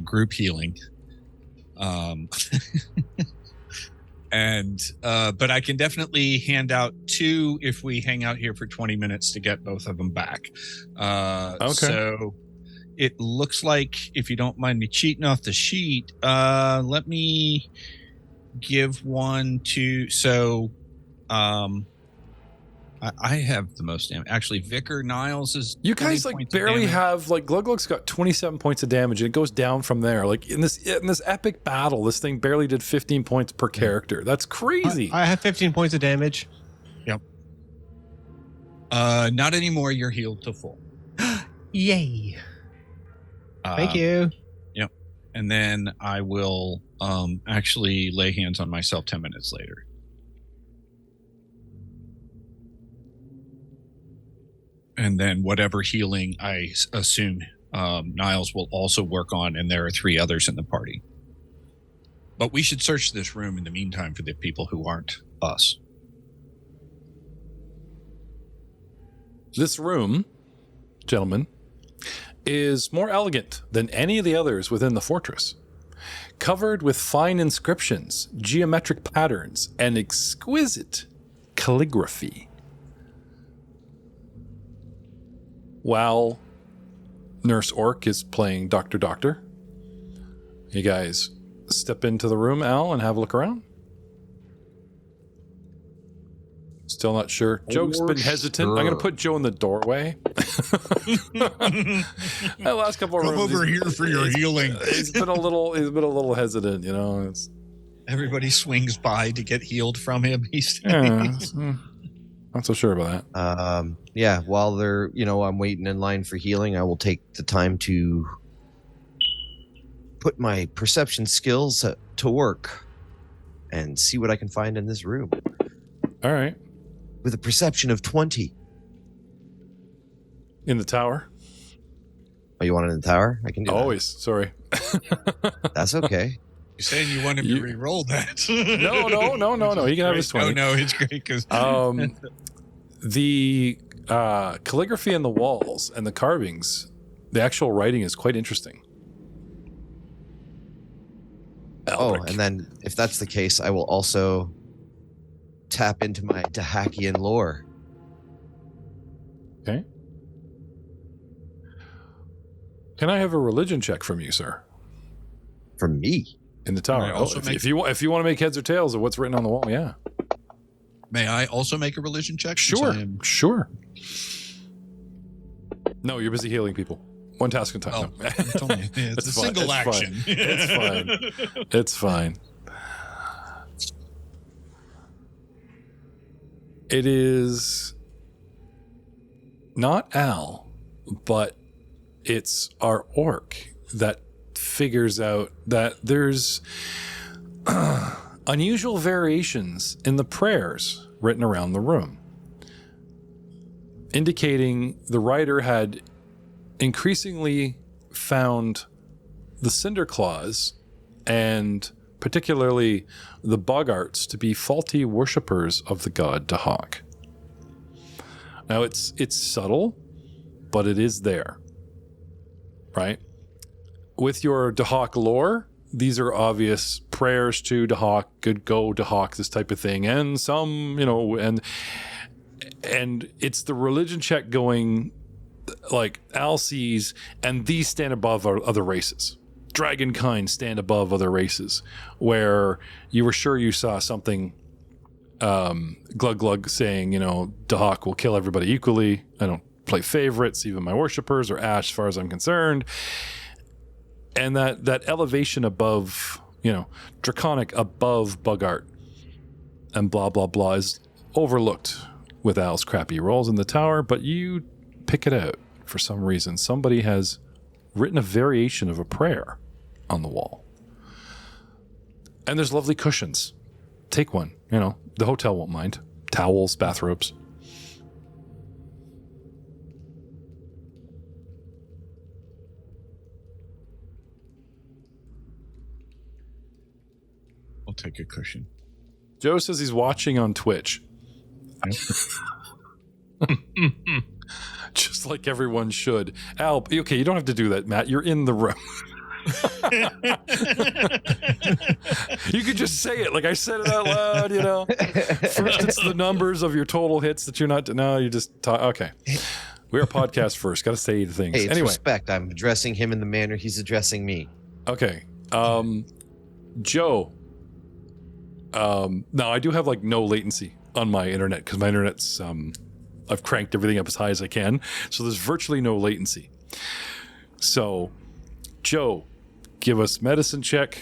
group healing, and but I can definitely hand out 2 if we hang out here for 20 minutes to get both of them back. Okay. So it looks like, if you don't mind me cheating off the sheet, let me give 1 to I have the most damage. Actually, Vicar Niles is. You guys 20 like points of barely damage. have like Gluglug's got 27 points of damage and it goes down from there. Like in this epic battle, this thing barely did 15 points per character. That's crazy. I have 15 points of damage. Not anymore. You're healed to full. Yay. Thank you. Yep. And then I will actually lay hands on myself 10 minutes later. And then whatever healing I assume Niles will also work on, and there are 3 others in the party. But we should search this room in the meantime for the people who aren't us. This room, gentlemen, is more elegant than any of the others within the fortress. Covered with fine inscriptions, geometric patterns, and exquisite calligraphy. While Nurse Orc is playing Dr. Doctor, you guys step into the room, Al, and have a look around. Still not sure. Joe's been hesitant. Sure. I'm going to put Joe in the doorway. The last couple of Come rooms, over here for your healing. He's been a little hesitant, you know. Everybody swings by to get healed from him. He's Not so sure about that. Yeah, while they're, I'm waiting in line for healing, I will take the time to put my perception skills to work and see what I can find in this room. All right. With a perception of 20. In the tower? Oh, you want it in the tower? I can do Always. Sorry. that. That's okay. You're saying you want him to re-roll that? No. He can have his 20. No, it's great because the calligraphy on the walls and the carvings, the actual writing is quite interesting. Albrecht. Oh, and then if that's the case, I will also tap into my Dahakian lore. Okay. Can I have a religion check from you, sir? From me? In the tower. If you want to make heads or tails of what's written on the wall, yeah. May I also make a religion check? Sure. No, you're busy healing people. One task at a time. Oh, it's a single action. It's fine. It is not Al, but it's our orc that figures out that there's unusual variations in the prayers written around the room, indicating the writer had increasingly found the Cinder Claws and particularly the Boggarts to be faulty worshippers of the god Dahak. Now it's subtle, but it is there, right? With your Dahak lore, these are obvious prayers to Dahak, good go Dahak, this type of thing, and some, and it's the religion check going like Al sees, and these stand above other races. Dragonkind stand above other races, where you were sure you saw something, Glug Glug saying, Dahak will kill everybody equally. I don't play favorites, even my worshippers, or Ash, as far as I'm concerned. And that elevation above, draconic above Boggart and blah, blah, blah is overlooked with Al's crappy rolls in the tower, but you pick it out for some reason. Somebody has written a variation of a prayer on the wall. And there's lovely cushions. Take one, the hotel won't mind. Towels, bathrobes. I'll take a cushion. Joe says he's watching on Twitch. Just like everyone should. Al, okay, you don't have to do that, Matt. You're in the room. You could just say it like I said it out loud, First, it's the numbers of your total hits that you're not. No, you just talk. Okay. We're a podcast first. Got to say the things. Hey, it's anyway. respect. I'm addressing him in the manner he's addressing me. Okay. Joe. Now, I do have no latency on my internet because my internet's. I've cranked everything up as high as I can. So there's virtually no latency. So, Joe, give us medicine check.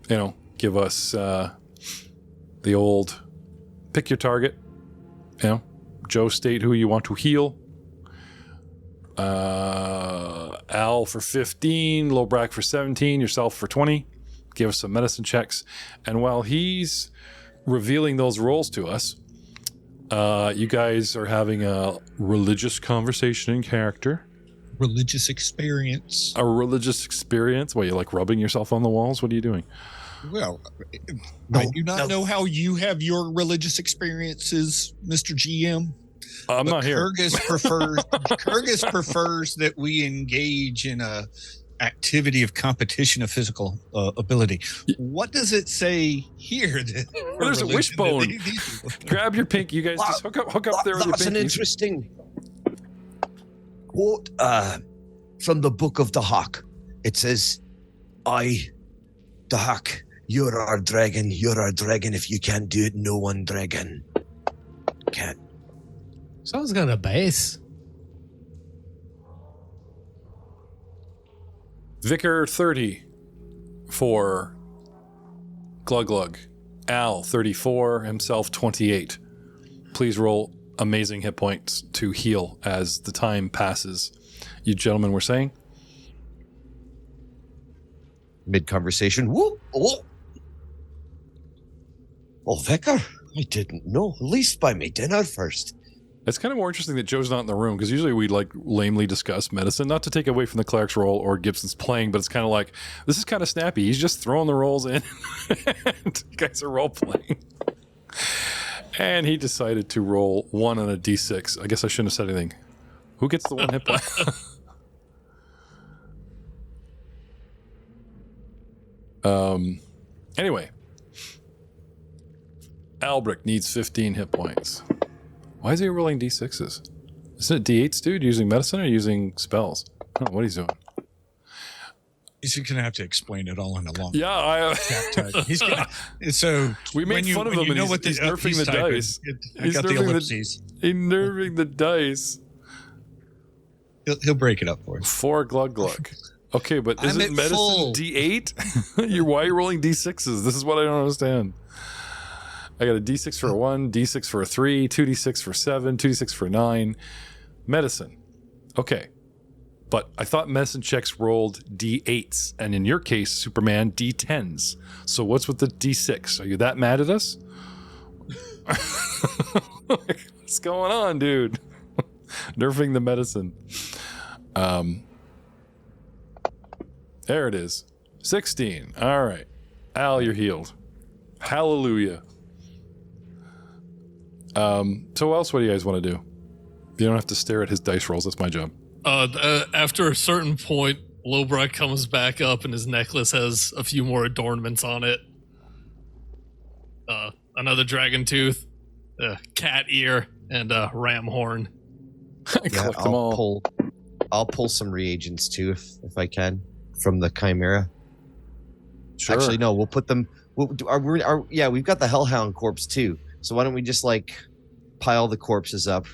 Give us the old pick your target. Joe, state who you want to heal. Al for 15, Lobrak for 17, yourself for 20. Give us some medicine checks. And while he's revealing those rolls to us, you guys are having a religious conversation in character. Religious experience. A religious experience? What, you like rubbing yourself on the walls? What are you doing? Well, I do not know how you have your religious experiences, Mr. GM. I'm not here. Kyrgyz prefers that we engage in a activity of competition of physical ability. What does it say here? There's a wishbone. Grab your pink. You guys just hook up there with your That's an pinkies. interesting quote from the Book of the Hawk. It says, the Hawk, you're our dragon. You're our dragon. If you can't do it, no one dragon can. Someone's got a base. Vicar 30 for Glug Glug. Al 34, himself 28. Please roll amazing hit points to heal as the time passes. You gentlemen were saying? Mid-conversation. Whoop! Oh, Vicar, I didn't know. At least buy me dinner first. It's kind of more interesting that Joe's not in the room, because usually we like lamely discuss medicine, not to take away from the cleric's role or Gibson's playing, but it's kind of like, this is kind of snappy. He's just throwing the rolls in and you guys are role playing. And he decided to roll 1 on a d6. I guess I shouldn't have said anything. Who gets the 1 hit point? Anyway, Albrecht needs 15 hit points. Why is he rolling d6s? Isn't it d8s, dude? Using medicine or using spells? I don't know what he's doing. He's going to have to explain it all in a long. Yeah, he's gonna, so we made fun of him, and he's nerfing the dice. I got the ellipses. He's nerfing the dice. He'll break it up for us. 4 Glug Glug. Okay, but isn't medicine full. D8? Why are you rolling D6s? This is what I don't understand. I got a D6 for a 1, D6 for a 3, 2D6 for 7, 2D6 for 9. Medicine. Okay. But I thought medicine checks rolled D8s, and in your case, Superman, D10s. So what's with the D6? Are you that mad at us? What's going on, dude? Nerfing the medicine. There it is. 16. All right. Al, you're healed. Hallelujah. So else, what do you guys want to do? You don't have to stare at his dice rolls. That's my job. After a certain point, Lobrak comes back up and his necklace has a few more adornments on it. Another dragon tooth, cat ear, and a ram horn. Yeah, I'll pull some reagents too, if I can, from the Chimera. Sure. Actually, no, we'll put them. We've got the Hellhound corpse too. So why don't we just like pile the corpses up?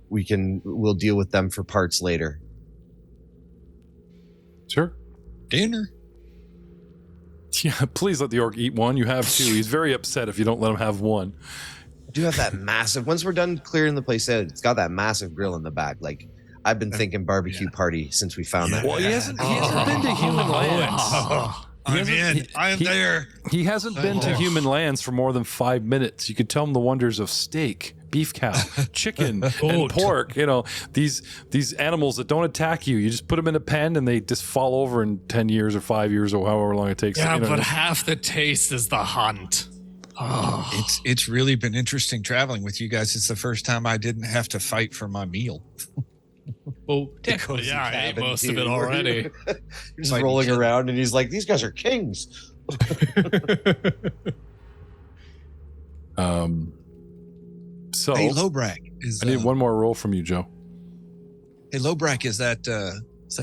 We'll deal with them for parts later. Sure. Dinner. Yeah, please let the orc eat one. You have 2. He's very upset if you don't let him have 1. I do have that massive. Once we're done clearing the place out, it's got that massive grill in the back. Like I've been thinking barbecue party since we found that. Well, he hasn't been to human lands. I'm in. I'm there. He hasn't been to human lands for more than 5 minutes. You could tell him the wonders of steak, beef cow, chicken, and pork. You know, these animals that don't attack you. You just put them in a pen and they just fall over in 10 years or 5 years or however long it takes. Yeah, but half the taste is the hunt. Oh. It's really been interesting traveling with you guys. It's the first time I didn't have to fight for my meal. Well, yeah, I ate most of it already. He's just rolling around and he's like, these guys are kings. So hey, Lobrak, I need one more roll from you, Joe. Hey, Lobrak, is that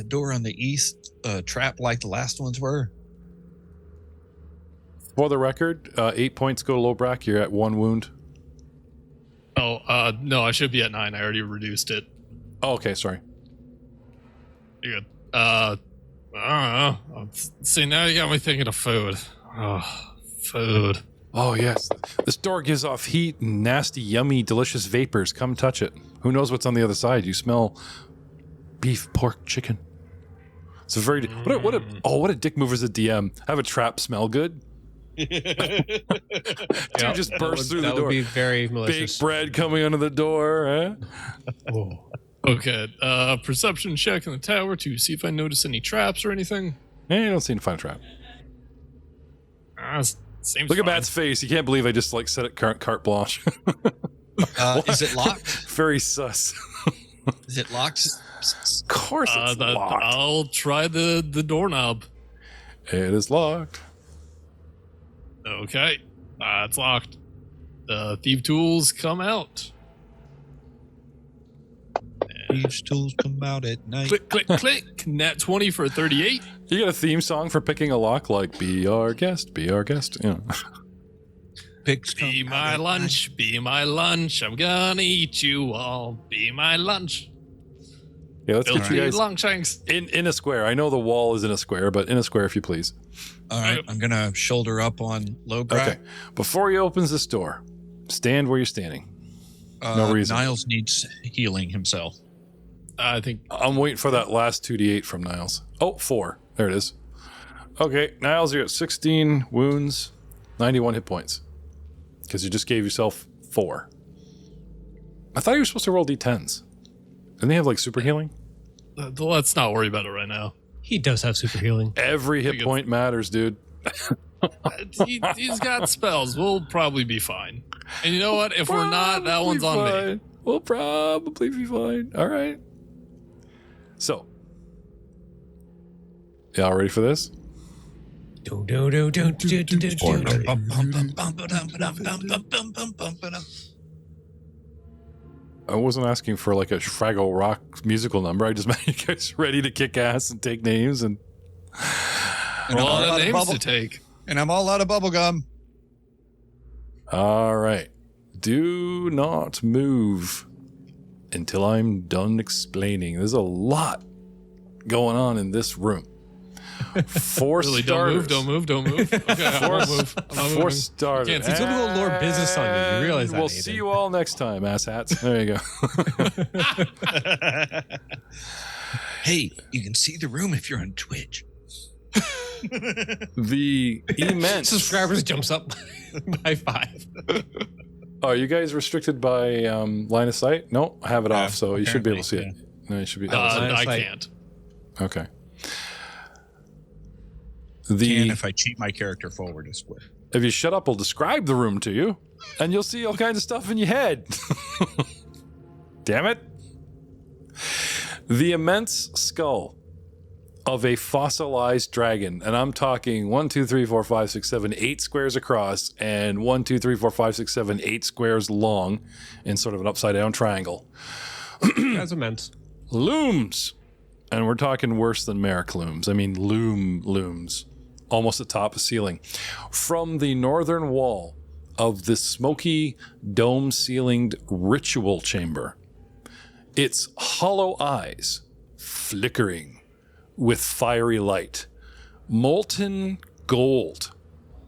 door on the east trapped like the last ones were? For the record, 8 points go to Lobrak. You're at 1 wound. Oh, no, I should be at 9. I already reduced it. Oh, okay, sorry. You're good. I don't know. See, now you got me thinking of food. Oh, food. Oh, yes. This door gives off heat and nasty, yummy, delicious vapors. Come touch it. Who knows what's on the other side? You smell beef, pork, chicken. It's a very what a dick move as a DM. Have a trap smell good. Dude just burst through the door. That would be very malicious. Baked bread coming under the door. Eh? Okay. Perception check in the tower to see if I notice any traps or anything. You don't seem to find a trap. Seems Look at fine. Matt's face. You can't believe I just like set it carte blanche. Is it locked? Very sus. Is it locked? Of course it's locked. I'll try the doorknob. It is locked. Okay. It's locked. The thief tools come out. Thieves' tools come out at night. Click, click, click. Nat 20 for a 38. You got a theme song for picking a lock, like "Be our guest, be our guest." You know. Picks come Be out my at lunch, night. be my lunch. I'm gonna eat you all. Be my lunch. Yeah, let's get you guys long shanks. in a square. I know the wall is in a square, but in a square, if you please. All right, I'm gonna shoulder up on Lobrak. Okay. Before he opens this door, stand where you're standing. No reason. Niles needs healing himself. I think I'm waiting for that last 2d8 from Niles. Oh, 4. There it is. Okay, Niles, you're at 16 wounds, 91 hit points. Because you just gave yourself 4. I thought you were supposed to roll d10s. Didn't they have like super healing? let's not worry about it right now. He does have super healing. Every hit point matters, dude. He's got spells. We'll probably be fine. And you know what? If we're not, that one's on me. We'll probably be fine. All right. So, y'all ready for this? I wasn't asking for like a Fraggle Rock musical number. I just meant you guys ready to kick ass and take names and A lot of names to take. And I'm all out of bubblegum. All right. Do not move until I'm done explaining. There's a lot going on in this room. For Really, starters. don't move. Okay, I won't move. I'm not For moving. starters. You can't He's gonna go Lord Business on you. You realize that, We'll Aiden. see you all next time, asshats. There you go. Hey, you can see the room if you're on Twitch. The immense. Subscribers jumps up by 5. Are you guys restricted by line of sight? No, I have it off, so you should be able to see it. No, you should be. I can't. Okay. And if I cheat my character forward a square. If you shut up, I'll describe the room to you, and you'll see all kinds of stuff in your head. Damn it. The immense skull of a fossilized dragon, and I'm talking 1, 2, 3, 4, 5, 6, 7, 8 squares across, and 1, 2, 3, 4, 5, 6, 7, 8 squares long in sort of an upside down triangle. That's immense. Looms. And we're talking worse than Merrick looms. I mean, looms. Almost atop a ceiling. From the northern wall of this smoky, dome-ceilinged ritual chamber, its hollow eyes flickering with fiery light. Molten gold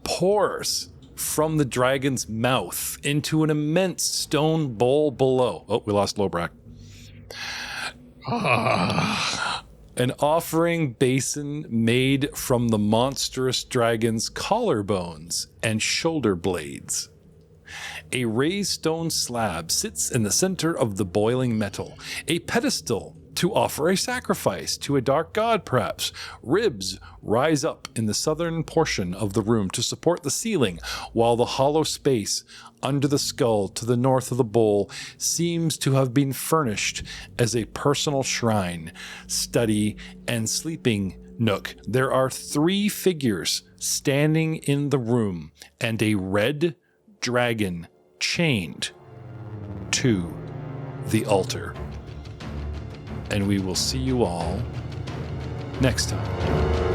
pours from the dragon's mouth into an immense stone bowl below. Oh, we lost Lobrak. An offering basin made from the monstrous dragon's collarbones and shoulder blades. A raised stone slab sits in the center of the boiling metal. A pedestal to offer a sacrifice to a dark god, perhaps. Ribs rise up in the southern portion of the room to support the ceiling, while the hollow space under the skull to the north of the bowl seems to have been furnished as a personal shrine, study, and sleeping nook. There are 3 figures standing in the room and a red dragon chained to the altar. And we will see you all next time.